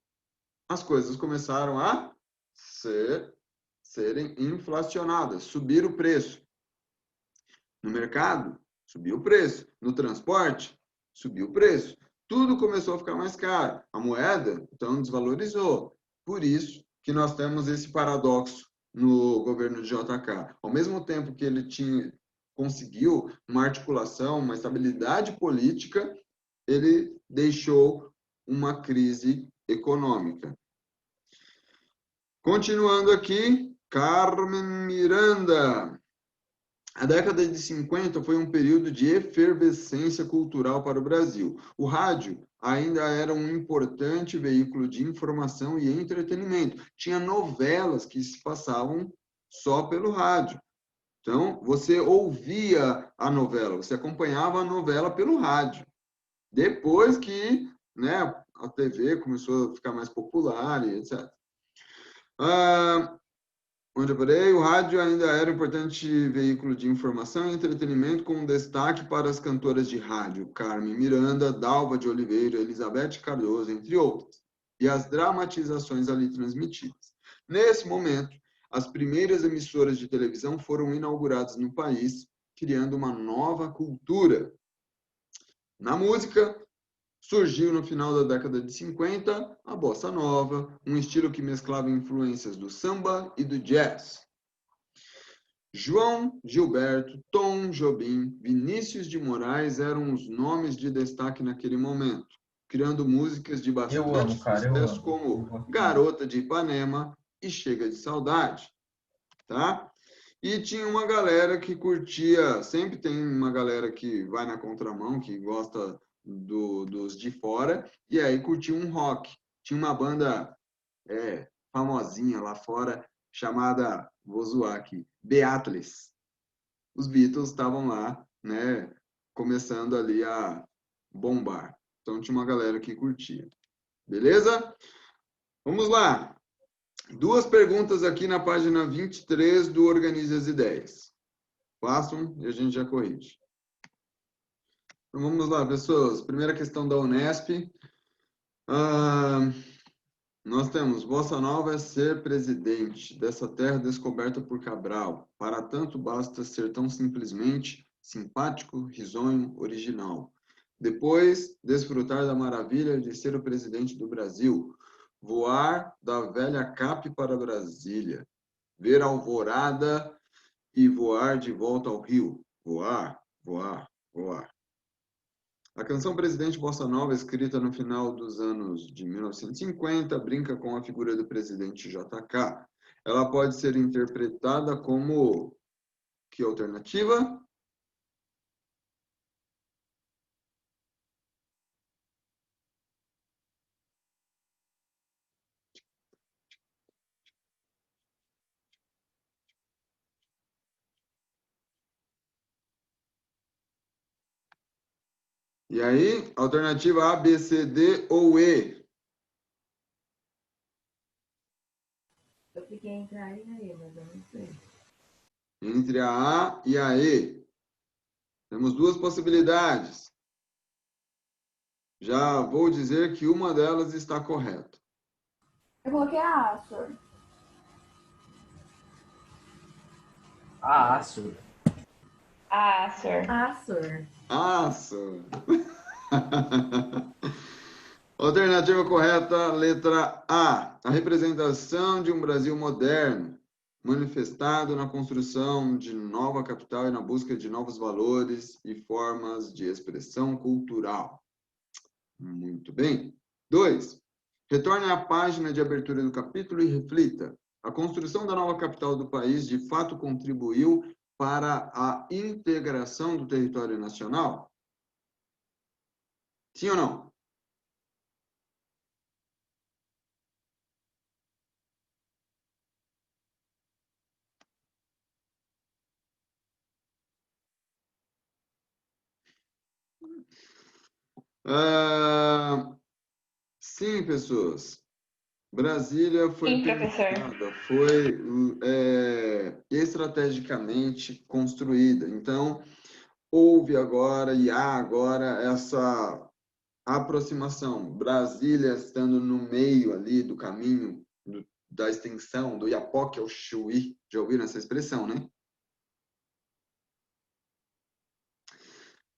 as coisas começaram a serem inflacionadas, subir o preço. No mercado, subiu o preço. No transporte, subiu o preço. Tudo começou a ficar mais caro. A moeda, então, desvalorizou. Por isso que nós temos esse paradoxo no governo de JK. Ao mesmo tempo que ele conseguiu uma articulação, uma estabilidade política, ele deixou uma crise econômica. Continuando aqui, Carmen Miranda. A década de 50 foi um período de efervescência cultural para o Brasil. O rádio ainda era um importante veículo de informação e entretenimento. Tinha novelas que se passavam só pelo rádio. Então, você ouvia a novela, você acompanhava a novela pelo rádio. Depois que, né, a TV começou a ficar mais popular e etc. Onde eu parei, o rádio ainda era um importante veículo de informação e entretenimento, com destaque para as cantoras de rádio, Carmen Miranda, Dalva de Oliveira, Elizabeth Cardoso, entre outras, e as dramatizações ali transmitidas. Nesse momento, as primeiras emissoras de televisão foram inauguradas no país, criando uma nova cultura. Na música, surgiu no final da década de 50 a bossa nova, um estilo que mesclava influências do samba e do jazz. João Gilberto, Tom Jobim, Vinícius de Moraes eram os nomes de destaque naquele momento, criando músicas de bastante sucesso como Garota de Ipanema e Chega de Saudade, tá? E tinha uma galera que curtia, sempre tem uma galera que vai na contramão, que gosta dos de fora, e aí curtia um rock. Tinha uma banda famosinha lá fora, chamada, vou zoar aqui, Beatles. Os Beatles estavam lá, né, começando ali a bombar. Então tinha uma galera que curtia. Beleza? Vamos lá. Duas perguntas aqui na página 23 do Organize as Ideias. Façam e a gente já corrige. Então vamos lá, pessoas. Primeira questão da Unesp. Nós temos, Bossa Nova é ser presidente dessa terra descoberta por Cabral. Para tanto basta ser tão simplesmente simpático, risonho, original. Depois, desfrutar da maravilha de ser o presidente do Brasil. Voar da velha Cap para Brasília. Ver a alvorada e voar de volta ao Rio. Voar, voar, voar. A canção Presidente Bossa Nova, escrita no final dos anos de 1950, brinca com a figura do presidente JK. Ela pode ser interpretada como que alternativa? E aí, alternativa A, B, C, D ou E? Eu fiquei entre a A e a E, mas eu não sei. Entre a A e a E. Temos duas possibilidades. Já vou dizer que uma delas está correta. Eu coloquei a A, senhor. Aço. Ah, senhor. Aço. Alternativa correta, letra A. A representação de um Brasil moderno, manifestado na construção de nova capital e na busca de novos valores e formas de expressão cultural. Muito bem. 2. Retorne à página de abertura do capítulo e reflita. A construção da nova capital do país de fato contribuiu para a integração do território nacional? Sim ou não? Sim, pessoas. Brasília foi Sim, professor. pensada, foi estrategicamente construída. Então, houve agora e há agora essa aproximação. Brasília estando no meio ali do caminho da extensão do Iapoque ao Chuí. Já ouviram essa expressão, né?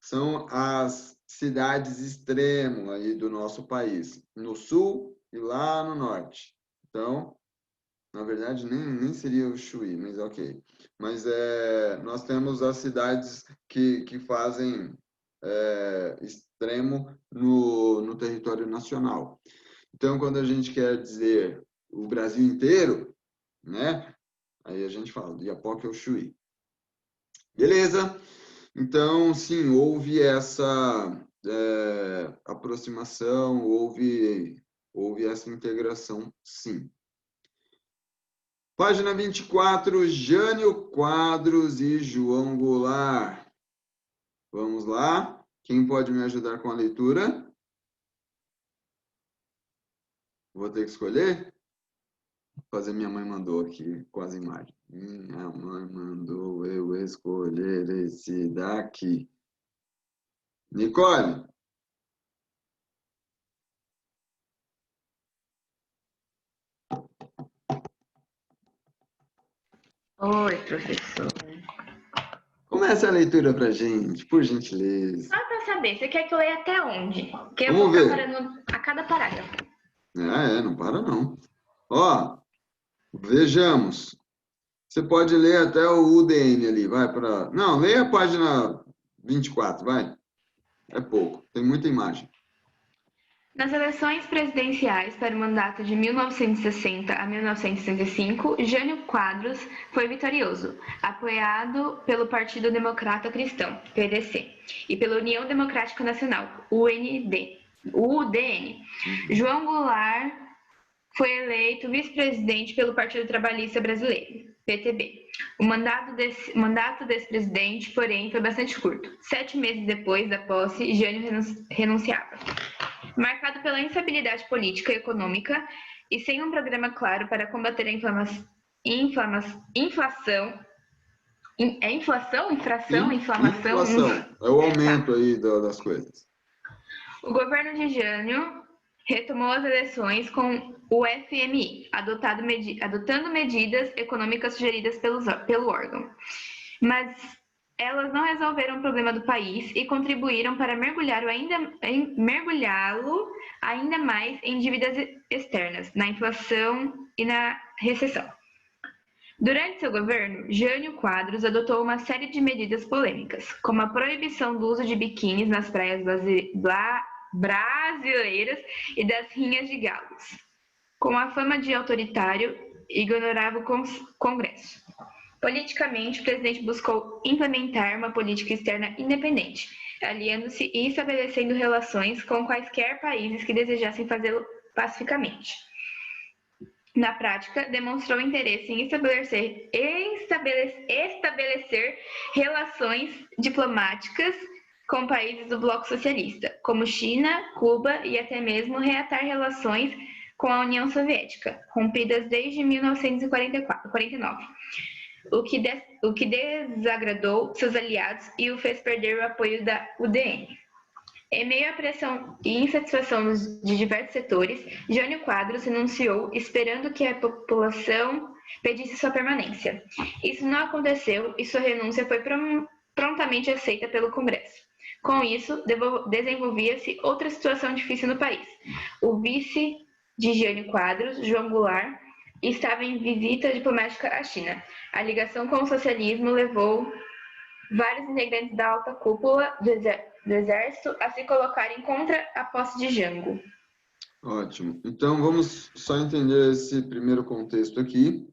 São as cidades extremo aí do nosso país, no sul e lá no norte. Então, na verdade, nem seria o Chuí, mas ok. Mas nós temos as cidades que fazem extremo no território nacional. Então, quando a gente quer dizer o Brasil inteiro, né? Aí a gente fala do Iapoque ao Chuí. Beleza? Então, sim, houve essa aproximação, houve essa integração, sim. Página 24, Jânio Quadros e João Goulart. Vamos lá? Quem pode me ajudar com a leitura? Vou ter que escolher? Minha mãe mandou aqui com as imagens. Minha mãe mandou eu escolher esse daqui. Nicole. Oi, professor. Comece a leitura pra gente, por gentileza. Só pra saber, você quer que eu leia até onde? Porque eu Vamos vou ver. ficar parando a cada parágrafo. Não para não. Ó, vejamos. Você pode ler até o UDN ali, vai para... Não, leia a página 24, vai. É pouco, tem muita imagem. Nas eleições presidenciais para o mandato de 1960 a 1965, Jânio Quadros foi vitorioso, apoiado pelo Partido Democrata Cristão, PDC, e pela União Democrática Nacional, UDN. João Goulart foi eleito vice-presidente pelo Partido Trabalhista Brasileiro, PTB. O mandato desse presidente, porém, foi bastante curto. 7 meses depois da posse, Jânio renunciava. Marcado pela instabilidade política e econômica e sem um programa claro para combater a inflação. É o aumento aí das coisas. O governo de Jânio retomou as eleições com o FMI, adotando medidas econômicas sugeridas pelo órgão. Mas elas não resolveram o problema do país e contribuíram para mergulhá-lo ainda mais em dívidas externas, na inflação e na recessão. Durante seu governo, Jânio Quadros adotou uma série de medidas polêmicas, como a proibição do uso de biquínis nas praias brasileiras e das rinhas de galos. Com a fama de autoritário, ignorava o Congresso. Politicamente, o presidente buscou implementar uma política externa independente, aliando-se e estabelecendo relações com quaisquer países que desejassem fazê-lo pacificamente. Na prática, demonstrou interesse em estabelecer relações diplomáticas com países do bloco socialista, como China, Cuba e até mesmo reatar relações com a União Soviética, rompidas desde 1949, o que desagradou seus aliados e o fez perder o apoio da UDN. Em meio à pressão e insatisfação de diversos setores, Jânio Quadros renunciou, esperando que a população pedisse sua permanência. Isso não aconteceu e sua renúncia foi prontamente aceita pelo Congresso. Com isso, desenvolvia-se outra situação difícil no país. O vice de Jânio Quadros, João Goulart, estava em visita diplomática à China. A ligação com o socialismo levou vários integrantes da alta cúpula do exército a se colocarem contra a posse de Jango. Ótimo. Então, vamos só entender esse primeiro contexto aqui.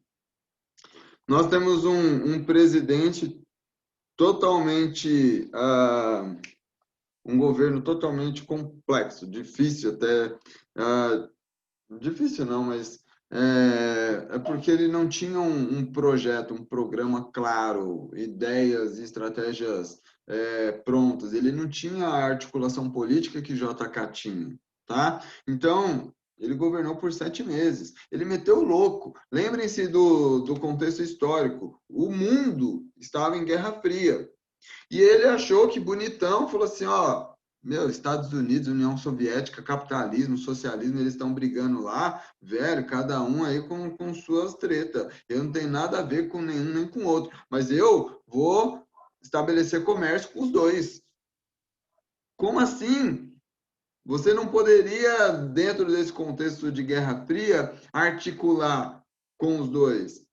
Nós temos um presidente totalmente... um governo totalmente complexo, difícil até... difícil não, mas... É porque ele não tinha um projeto, um programa claro, ideias e estratégias prontas. Ele não tinha a articulação política que JK tinha, tá? Então, ele governou por 7 meses. Ele meteu o louco. Lembrem-se do contexto histórico. O mundo estava em Guerra Fria. E ele achou que bonitão, falou assim, ó... Meu, Estados Unidos, União Soviética, capitalismo, socialismo, eles estão brigando lá, velho, cada um aí com suas tretas. Eu não tenho nada a ver com nenhum nem com o outro, mas eu vou estabelecer comércio com os dois. Como assim? Você não poderia, dentro desse contexto de Guerra Fria, articular com os dois?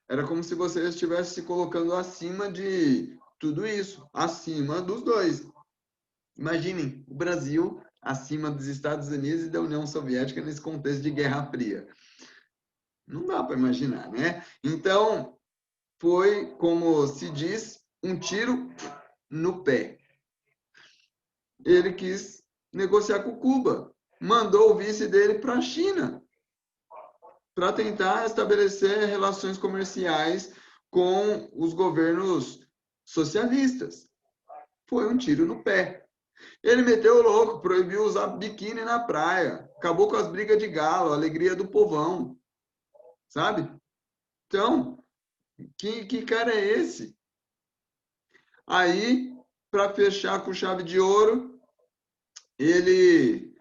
Era como se você estivesse se colocando acima de tudo isso, acima dos dois. Imaginem, o Brasil acima dos Estados Unidos e da União Soviética nesse contexto de Guerra Fria. Não dá para imaginar, né? Então, foi, como se diz, um tiro no pé. Ele quis negociar com Cuba, mandou o vice dele para a China, para tentar estabelecer relações comerciais com os governos socialistas. Foi um tiro no pé. Ele meteu o louco, proibiu usar biquíni na praia, acabou com as brigas de galo, a alegria do povão, sabe? Então, que cara é esse? Aí, para fechar com chave de ouro, ele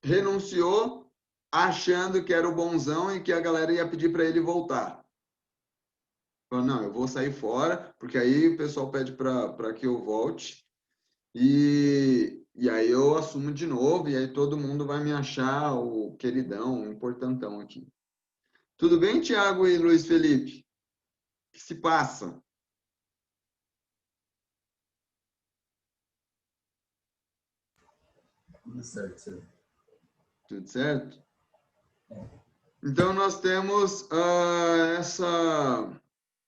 renunciou, achando que era o bonzão e que a galera ia pedir para ele voltar. Falou, não, eu vou sair fora, porque aí o pessoal pede para que eu volte. E aí eu assumo de novo, e aí todo mundo vai me achar o queridão, o importantão aqui. Tudo bem, Tiago e Luiz Felipe? O que se passa? Tudo certo, senhor. Tudo certo? Então, nós temos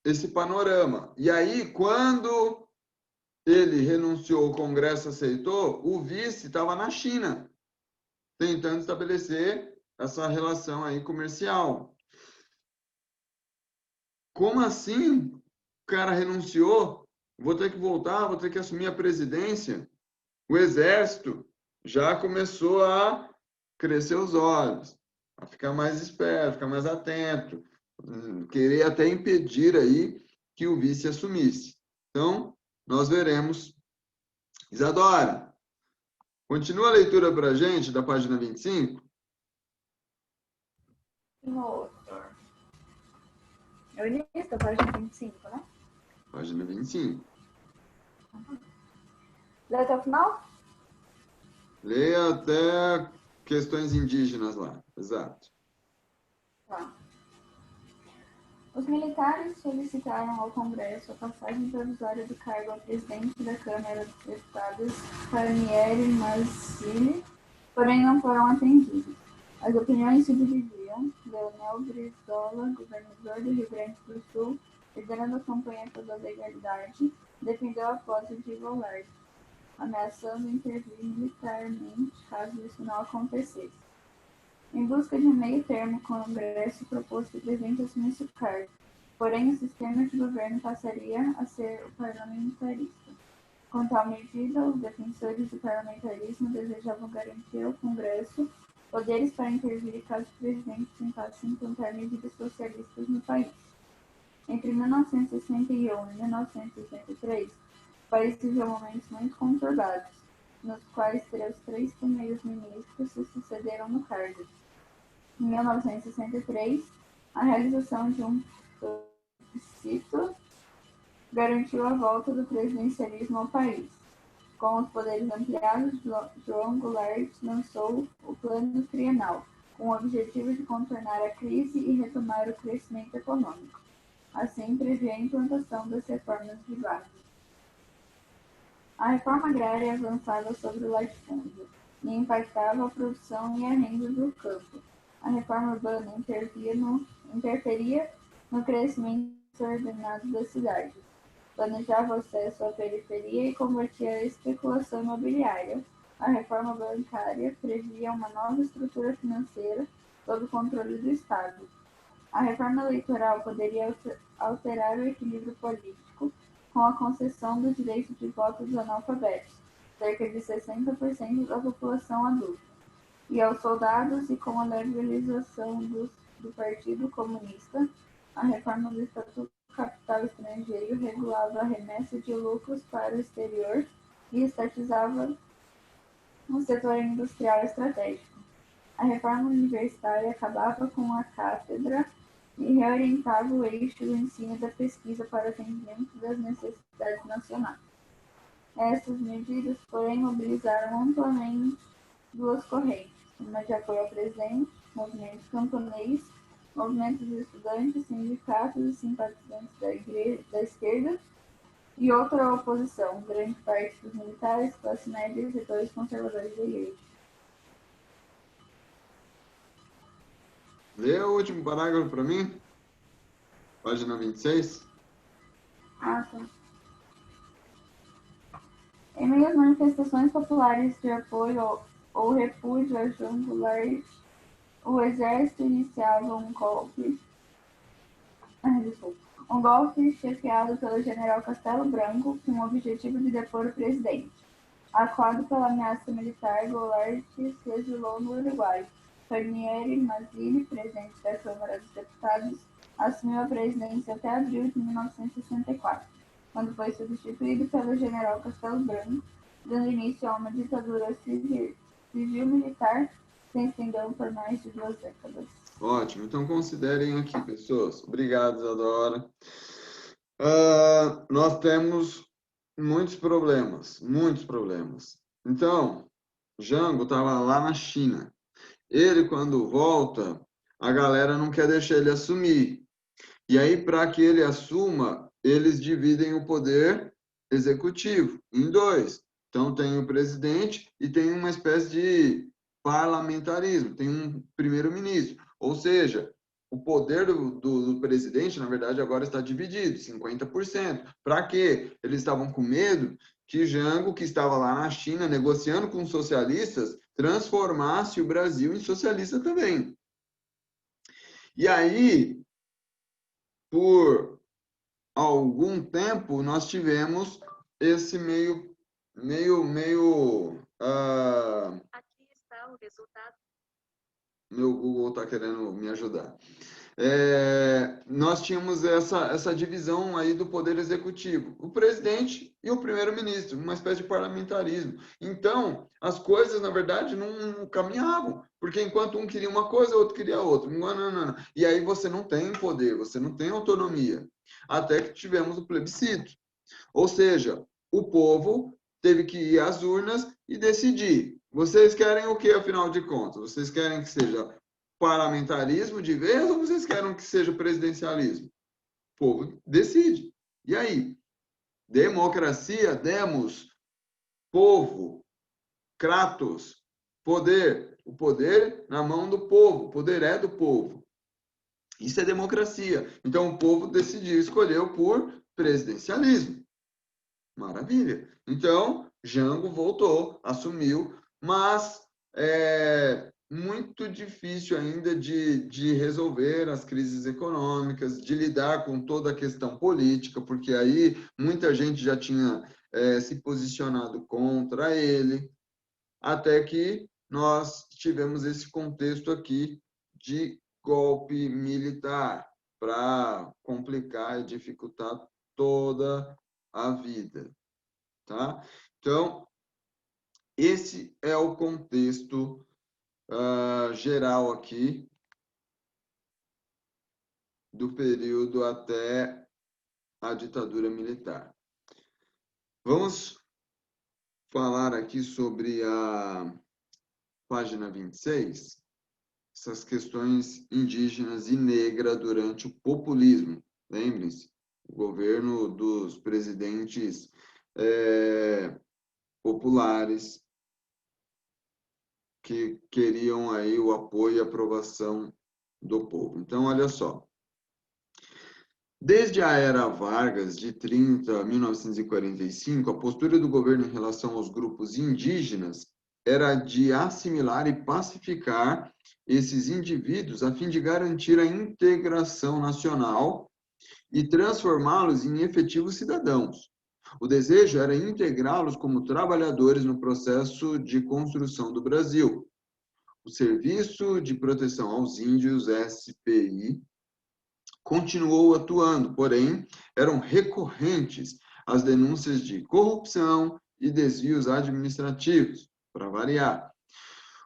esse panorama. E aí, quando ele renunciou, o Congresso aceitou, o vice estava na China, tentando estabelecer essa relação aí comercial. Como assim? O cara renunciou? Vou ter que voltar, vou ter que assumir a presidência? O exército já começou a crescer os olhos, a ficar mais esperto, ficar mais atento, querer até impedir aí que o vice assumisse. Então, nós veremos. Isadora, continua a leitura para a gente da página 25. É o início da página 25, né? Página 25. Lê até o final? Leia até questões indígenas lá. Exato. Tá. Os militares solicitaram ao Congresso a passagem provisória do cargo ao presidente da Câmara dos Deputados, Palmieri Mazzilli, porém não foram atendidos. As opiniões se dividiam. Leonel Brizola, governador do Rio Grande do Sul, liderando a campanha pela legalidade, defendeu a posse de Goulart, ameaçando intervir militarmente caso isso não acontecesse. Em busca de um meio termo, o Congresso propôs que o presidente assumisse o cargo. Porém, o sistema de governo passaria a ser o parlamentarista. Com tal medida, os defensores do parlamentarismo desejavam garantir ao Congresso poderes para intervir caso o presidente tentasse implantar medidas socialistas no país. Entre 1961 e 1963, o país viveu momentos muito conturbados, nos quais os 3 primeiros ministros se sucederam no cargo. Em 1963, a realização de um plebiscito garantiu a volta do presidencialismo ao país. Com os poderes ampliados, João Goulart lançou o Plano Trienal, com o objetivo de contornar a crise e retomar o crescimento econômico. Assim, previa a implantação das reformas de base. A reforma agrária avançava sobre o latifúndio e impactava a produção e a renda do campo. A reforma urbana interferia no crescimento ordenado das cidades, planejava o acesso à periferia e combatia a especulação imobiliária. A reforma bancária previa uma nova estrutura financeira sob o controle do Estado. A reforma eleitoral poderia alterar o equilíbrio político com a concessão do direito de voto dos analfabetos, cerca de 60% da população adulta, e aos soldados, e com a legalização do Partido Comunista. A reforma do Estatuto Capital Estrangeiro regulava a remessa de lucros para o exterior e estatizava o setor industrial estratégico. A reforma universitária acabava com a cátedra e reorientava o eixo do ensino e da pesquisa para o atendimento das necessidades nacionais. Essas medidas, porém, mobilizaram amplamente duas correntes, uma de apoio ao presidente, movimento camponês, movimentos de estudantes, sindicatos e simpatizantes da esquerda, e outra oposição, grande parte dos militares, classe média e setores conservadores da igreja. Lê o último parágrafo para mim. Página 26. Tá. Em meio às manifestações populares de apoio ou repúdio a João Goulart, o exército iniciava um golpe chefiado pelo general Castelo Branco, com o objetivo de depor o presidente. Acuado pela ameaça militar, Goulart se exilou no Uruguai. Ranieri Mazzilli, presidente da Câmara dos Deputados, assumiu a presidência até abril de 1964, quando foi substituído pelo general Castelo Branco, dando início a uma ditadura civil-militar que se estendeu por mais de 2 décadas. Ótimo, então considerem aqui, pessoas. Obrigado, Isadora. Nós temos muitos problemas. Então, Jango estava lá na China. Ele, quando volta, a galera não quer deixar ele assumir. E aí, para que ele assuma, eles dividem o poder executivo em 2. Então, tem o presidente e tem uma espécie de parlamentarismo, tem um primeiro-ministro. Ou seja, o poder do presidente, na verdade, agora está dividido, 50%. Para quê? Eles estavam com medo que Jango, que estava lá na China negociando com os socialistas, transformasse o Brasil em socialista também. E aí, por algum tempo, nós tivemos esse meio Aqui está o resultado. Meu Google está querendo me ajudar. Nós tínhamos essa divisão aí do poder executivo, o presidente e o primeiro-ministro, uma espécie de parlamentarismo. Então, as coisas, na verdade, não caminhavam, porque enquanto um queria uma coisa, o outro queria outra. Não. E aí você não tem poder, você não tem autonomia, até que tivemos o plebiscito. Ou seja, o povo teve que ir às urnas e decidir. Vocês querem o que, afinal de contas? Vocês querem que seja parlamentarismo de vez ou vocês querem que seja presidencialismo? O povo decide. E aí? Democracia, demos, povo, kratos, poder. O poder na mão do povo. O poder é do povo. Isso é democracia. Então, o povo decidiu, escolheu por presidencialismo. Maravilha. Então, Jango voltou, assumiu, mas muito difícil ainda de resolver as crises econômicas, de lidar com toda a questão política, porque aí muita gente já tinha se posicionado contra ele, até que nós tivemos esse contexto aqui de golpe militar para complicar e dificultar toda a vida, tá? Então, esse é o contexto geral aqui do período até a ditadura militar. Vamos falar aqui sobre a página 26, essas questões indígenas e negra durante o populismo. Lembrem-se, o governo dos presidentes populares que queriam aí o apoio e aprovação do povo. Então, olha só. Desde a era Vargas, de 30 a 1945, a postura do governo em relação aos grupos indígenas era de assimilar e pacificar esses indivíduos a fim de garantir a integração nacional e transformá-los em efetivos cidadãos. O desejo era integrá-los como trabalhadores no processo de construção do Brasil. O Serviço de Proteção aos Índios, SPI, continuou atuando, porém, eram recorrentes as denúncias de corrupção e desvios administrativos, para variar.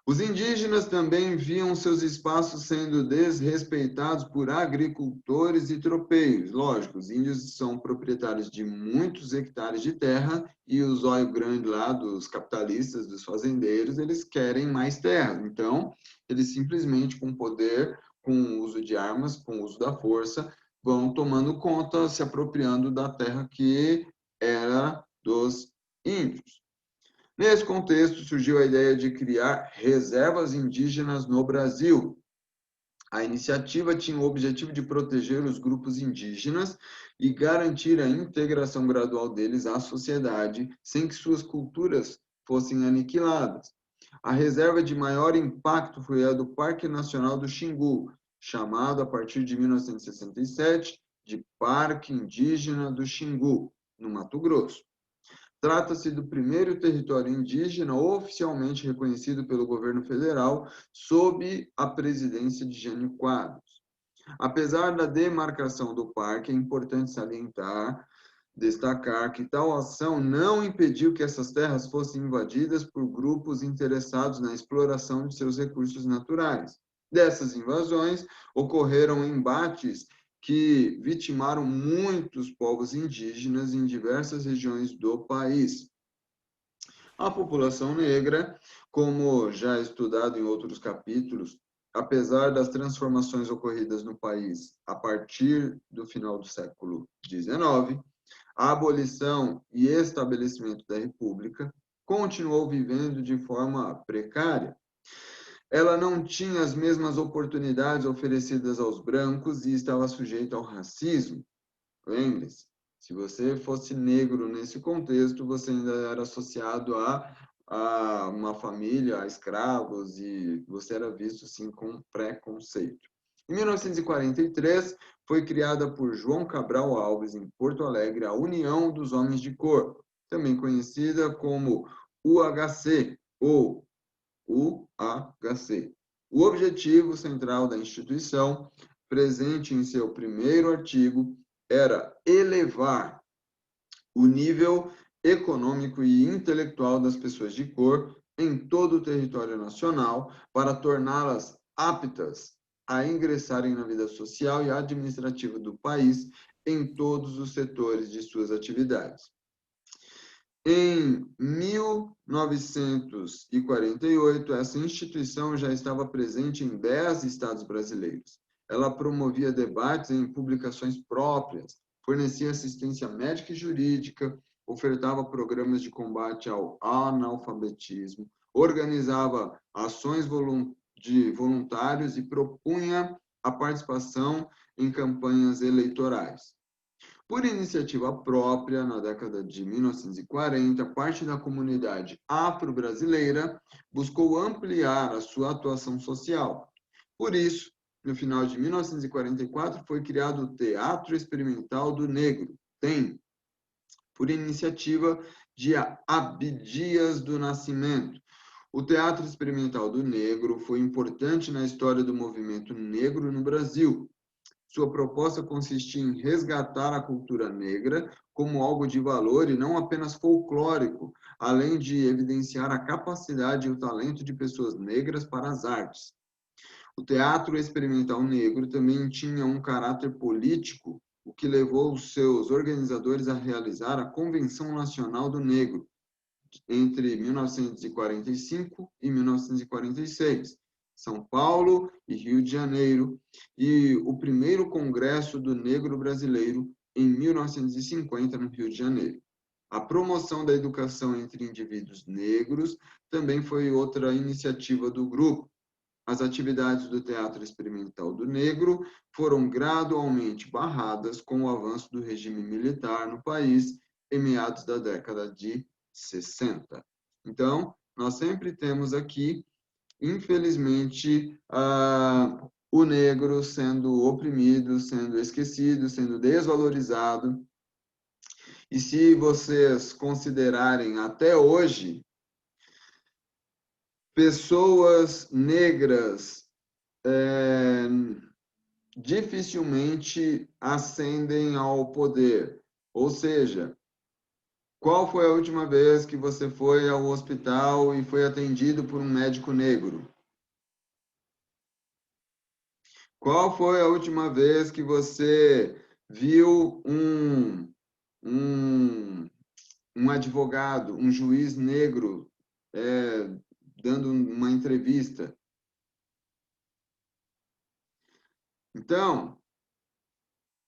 Os indígenas também viam seus espaços sendo desrespeitados por agricultores e tropeiros. Lógico, os índios são proprietários de muitos hectares de terra e o zóio grande lá dos capitalistas, dos fazendeiros, eles querem mais terra. Então, eles simplesmente, com poder, com o uso de armas, com o uso da força, vão tomando conta, se apropriando da terra que era dos índios. Nesse contexto, surgiu a ideia de criar reservas indígenas no Brasil. A iniciativa tinha o objetivo de proteger os grupos indígenas e garantir a integração gradual deles à sociedade, sem que suas culturas fossem aniquiladas. A reserva de maior impacto foi a do Parque Nacional do Xingu, chamado a partir de 1967 de Parque Indígena do Xingu, no Mato Grosso. Trata-se do primeiro território indígena oficialmente reconhecido pelo governo federal sob a presidência de Jânio Quadros. Apesar da demarcação do parque, é importante destacar que tal ação não impediu que essas terras fossem invadidas por grupos interessados na exploração de seus recursos naturais. Dessas invasões, ocorreram embates que vitimaram muitos povos indígenas em diversas regiões do país. A população negra, como já estudado em outros capítulos, apesar das transformações ocorridas no país a partir do final do século XIX, a abolição e estabelecimento da República, continuou vivendo de forma precária. Ela não tinha as mesmas oportunidades oferecidas aos brancos e estava sujeita ao racismo. Lembre-se, se você fosse negro nesse contexto, você ainda era associado a uma família, a escravos, e você era visto, sim, com preconceito. Em 1943, foi criada por João Cabral Alves, em Porto Alegre, a União dos Homens de Cor, também conhecida como UHC, ou UHC. O objetivo central da instituição, presente em seu primeiro artigo, era elevar o nível econômico e intelectual das pessoas de cor em todo o território nacional para torná-las aptas a ingressarem na vida social e administrativa do país em todos os setores de suas atividades. Em 1948, essa instituição já estava presente em 10 estados brasileiros. Ela promovia debates em publicações próprias, fornecia assistência médica e jurídica, ofertava programas de combate ao analfabetismo, organizava ações de voluntários e propunha a participação em campanhas eleitorais. Por iniciativa própria, na década de 1940, parte da comunidade afro-brasileira buscou ampliar a sua atuação social. Por isso, no final de 1944, foi criado o Teatro Experimental do Negro, TEM, por iniciativa de Abdias do Nascimento. O Teatro Experimental do Negro foi importante na história do movimento negro no Brasil. Sua proposta consistia em resgatar a cultura negra como algo de valor e não apenas folclórico, além de evidenciar a capacidade e o talento de pessoas negras para as artes. O Teatro Experimental Negro também tinha um caráter político, o que levou os seus organizadores a realizar a Convenção Nacional do Negro, entre 1945 e 1946. São Paulo e Rio de Janeiro, e o primeiro Congresso do Negro Brasileiro, em 1950, no Rio de Janeiro. A promoção da educação entre indivíduos negros também foi outra iniciativa do grupo. As atividades do Teatro Experimental do Negro foram gradualmente barradas com o avanço do regime militar no país em meados da década de 60. Então, nós sempre temos aqui, infelizmente, o negro sendo oprimido, sendo esquecido, sendo desvalorizado. E se vocês considerarem até hoje, pessoas negras dificilmente ascendem ao poder. Ou seja, qual foi a última vez que você foi ao hospital e foi atendido por um médico negro? Qual foi a última vez que você viu um advogado, um juiz negro dando uma entrevista? Então,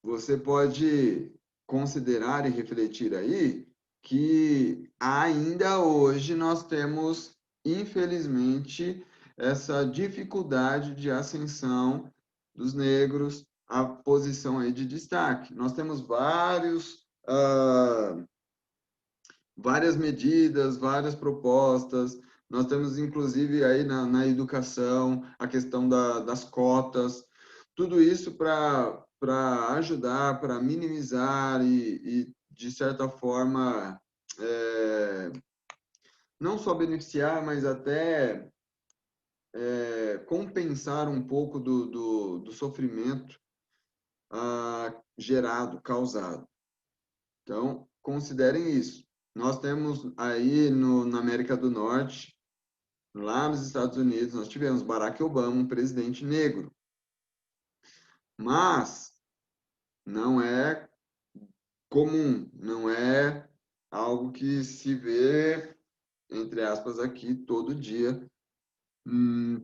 você pode considerar e refletir aí que ainda hoje nós temos, infelizmente, essa dificuldade de ascensão dos negros à posição aí de destaque. Nós temos várias medidas, várias propostas. Nós temos, inclusive, aí na educação, a questão das cotas. Tudo isso para ajudar, para minimizar e, de certa forma, não só beneficiar, mas até compensar um pouco do sofrimento causado. Então, considerem isso. Nós temos aí na América do Norte, lá nos Estados Unidos, nós tivemos Barack Obama, um presidente negro. Mas não é comum, não é algo que se vê, entre aspas, aqui todo dia,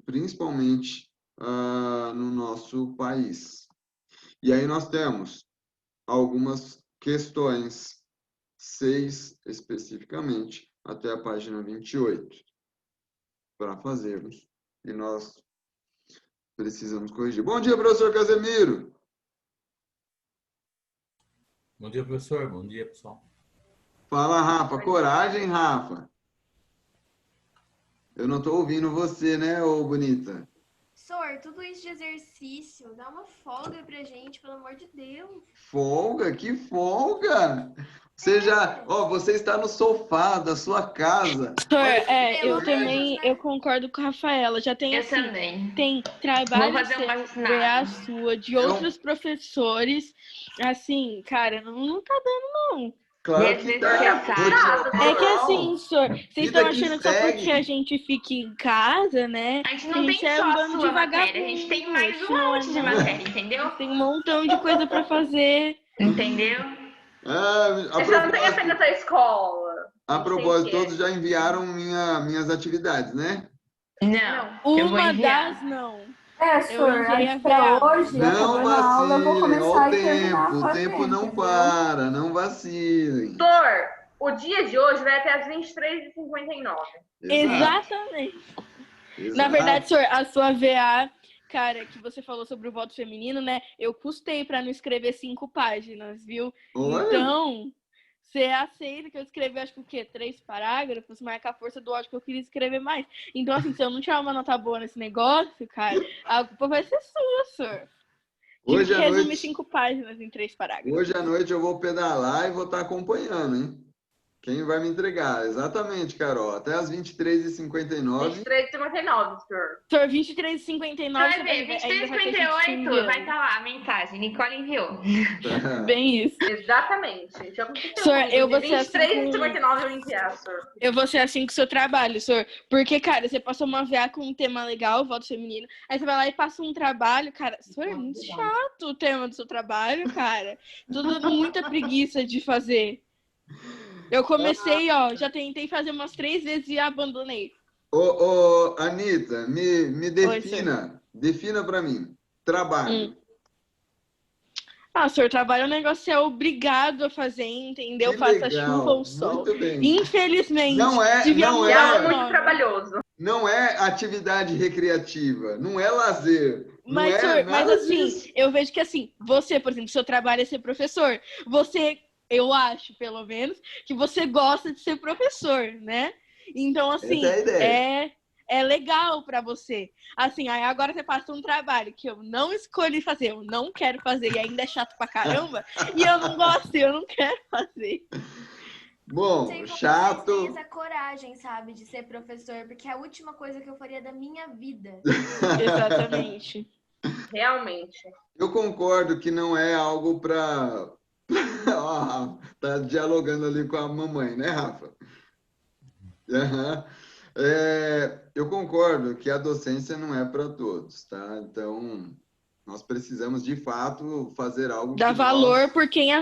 principalmente no nosso país. E aí nós temos algumas questões, 6 especificamente, até a página 28, para fazermos. E nós precisamos corrigir. Bom dia, professor Casemiro! Bom dia, professor. Bom dia, pessoal. Fala, Rafa. Coragem, Rafa. Eu não estou ouvindo você, né, ô bonita? Sor, tudo isso de exercício, dá uma folga pra gente, pelo amor de Deus. Folga? Que folga? Você você está no sofá da sua casa. Sor, eu também, eu concordo com a Rafaela. Já tem, tem trabalho a sua, de outros professores. Assim, cara, não tá dando, não. Claro que tá. É que assim, sor, vocês estão achando só porque a gente fica em casa, né? A gente não tem só a sua matéria, a gente tem mais um monte de matéria, entendeu? Tem um montão de coisa pra fazer. Entendeu? Você não tem apenas a escola. A propósito, todos já enviaram minhas atividades, né? Não. Uma das não. Sor, até hoje, não vacilem, eu vou começar o tempo não para, não vacilem. Sor, o dia de hoje vai até as 23h59. Exatamente. Na verdade, sor, a sua VA Cara, que você falou sobre o voto feminino, né? Eu custei pra não escrever 5 páginas, viu? Olha. Então, você aceita que eu escrevi, acho que o quê? 3 parágrafos, marca a força do ódio que eu queria escrever mais. Então, assim, se eu não tirar uma nota boa nesse negócio, cara, a culpa vai ser sua, senhor. Tive Hoje que à resumir noite, 5 páginas em 3 parágrafos. hoje à noite eu vou pedalar e vou estar acompanhando, hein? Quem vai me entregar? Exatamente, Carol. Até as 23h59. 23h59, senhor. Senhor, 23h59. Vai ver, 23h58 vai estar lá a mensagem. Nicole enviou. Bem isso. Exatamente. Já aconteceu. Senhor, eu vou ser assim 23h59 eu enviar, senhor. Eu vou ser assim com o seu trabalho, senhor. Porque, cara, você passou uma VA com um tema legal, voto feminino. Aí você vai lá e passa um trabalho, cara. Senhor, é muito chato o tema do seu trabalho, cara. Tô dando muita preguiça de fazer. Eu comecei, ó, já tentei fazer umas 3 vezes e abandonei. Ô, Anitta, me defina. Defina pra mim. Trabalho. Ah, senhor, trabalho é um negócio que é obrigado a fazer, entendeu? Faça chuva ou sol. Muito bem. Infelizmente. Não é muito trabalhoso. Não é atividade recreativa, não é lazer. Mas, não senhor, mas assim, disso. eu vejo que assim, você, por exemplo, seu trabalho é ser professor. Você, eu acho, pelo menos, que você gosta de ser professor, né? Então, assim, Essa é a ideia. É legal pra você. Assim, aí agora você passa um trabalho que eu não escolhi fazer, eu não quero fazer, e ainda é chato pra caramba, e eu não gosto, eu não quero fazer. Bom, chato. Você tem essa coragem, sabe, de ser professor, porque é a última coisa que eu faria da minha vida. Exatamente. Realmente. Eu concordo que não é algo pra... tá dialogando ali com a mamãe, né, Rafa? Uhum. Eu concordo que a docência não é para todos, tá? Então, nós precisamos, de fato, fazer algo Dar valor por quem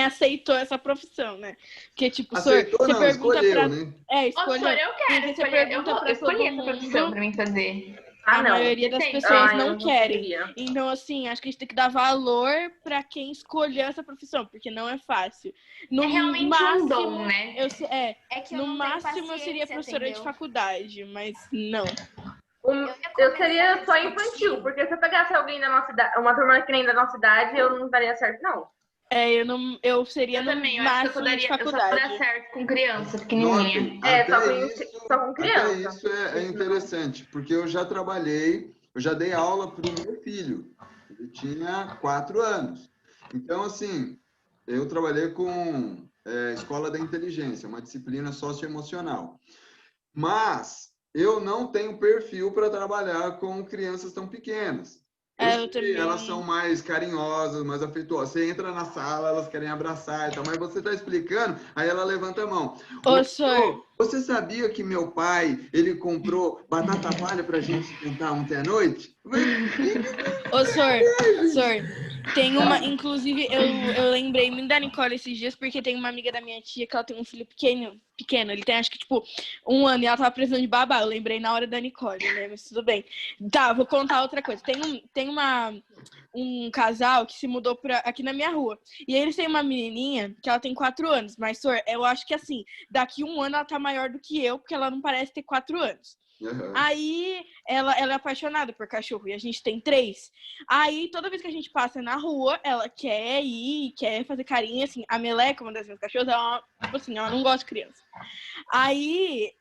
aceitou essa profissão, né? Porque, tipo, aceitou, você não, pergunta escolheu, pra... né? Ô, Escolheu. senhor, eu quero escolher. Eu vou escolher essa profissão pra mim fazer. A maioria das pessoas não querem. Então, assim, acho que a gente tem que dar valor para quem escolheu essa profissão, porque não é fácil. No é realmente máximo, um dom, né? No máximo eu seria professora de faculdade, mas não. Eu seria só infantil, porque se eu pegasse alguém da nossa idade, uma turma que nem da nossa idade, eu não daria certo, não. Eu seria no máximo de faculdade. Eu só daria certo com criança pequenininha. Só com criança. Isso é interessante, porque eu já trabalhei, eu já dei aula para o meu filho. Ele tinha 4 anos. Então, assim, eu trabalhei com Escola da Inteligência, uma disciplina socioemocional. Mas eu não tenho perfil para trabalhar com crianças tão pequenas. Elas são mais carinhosas, mais afetuosas. Você entra na sala, elas querem abraçar e tal, mas você está explicando, aí ela levanta a mão. Você sabia que meu pai, ele comprou batata palha pra gente cantar ontem à noite? Senhor, tem uma, inclusive, eu lembrei muito da Nicole esses dias, porque tem uma amiga da minha tia que ela tem um filho pequeno, ele tem acho que tipo 1 ano e ela tava precisando de babá. Eu lembrei na hora da Nicole, né? Mas tudo bem. Tá, vou contar outra coisa. Tem um casal que se mudou aqui na minha rua. E eles têm uma menininha que ela tem 4 anos. Mas, senhor, eu acho que assim, daqui 1 ano ela tá maior do que eu, porque ela não parece ter 4 anos. Uhum. Aí ela é apaixonada por cachorro e a gente tem 3. Aí toda vez que a gente passa na rua, ela quer ir, quer fazer carinho, assim. A Meleca, uma das minhas cachorras, ela não gosta de criança. Aí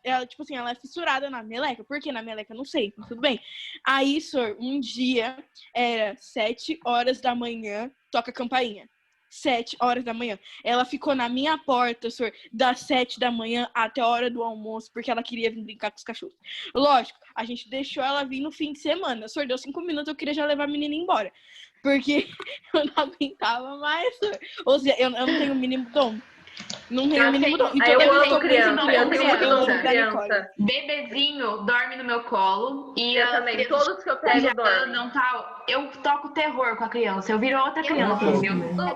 ela, tipo assim, ela é fissurada na Meleca. Por que na Meleca? Não sei, mas tudo bem. Aí, senhor, um dia era 7 horas da manhã, toca a campainha. 7 horas da manhã. Ela ficou na minha porta, senhor, das 7 da manhã até a hora do almoço, porque ela queria vir brincar com os cachorros. Lógico, a gente deixou ela vir no fim de semana. Senhor, deu 5 minutos, eu queria já levar a menina embora. Porque eu não aguentava mais, senhor. Ou seja, eu não tenho o mínimo dom. Não tenho o mínimo dom. Então, eu amo criança. Bebezinho dorme no meu colo. E eu também. Todos que eu pego dormem. Eu toco terror com a criança. Eu viro outra criança, viu?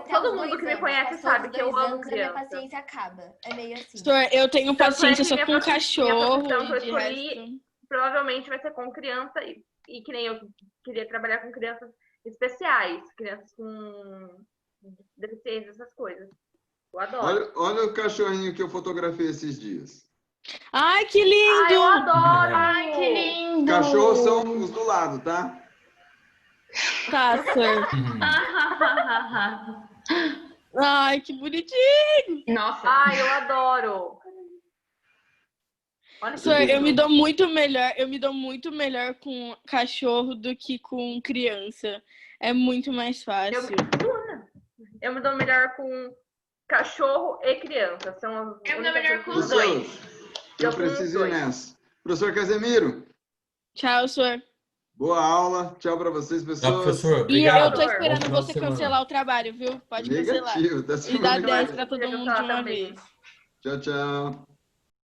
Todo mundo que me conhece sabe que eu amo criança. A minha paciência acaba. É meio assim. Senhor, eu tenho paciência só com cachorro. Então, que eu escolhi, provavelmente vai ser com criança. E que nem eu queria trabalhar com crianças especiais. Crianças com deficiência, essas coisas. Eu adoro. Olha o cachorrinho que eu fotografei esses dias. Ai, que lindo! Ai, eu adoro! Ai, que lindo! Cachorros são os do lado, tá? Tá, sir. Ai, que bonitinho. Nossa. Ai, eu adoro. Olha que Sir, lindo. eu me dou muito melhor com cachorro do que com criança. É muito mais fácil. Eu me dou melhor com cachorro e criança. São as Eu me dou únicas melhor com coisas os que- dois. Eu preciso ir nessa. Professor Casemiro, Tchau, sir. boa aula. Tchau para vocês, Tchau, pessoas. professor. E Obrigado. eu tô esperando Bom final de você semana. cancelar o trabalho, viu? Pode cancelar. Negativo, tá E dar semana que 10 vem. pra todo mundo de Cancelar uma também. vez. Tchau, tchau.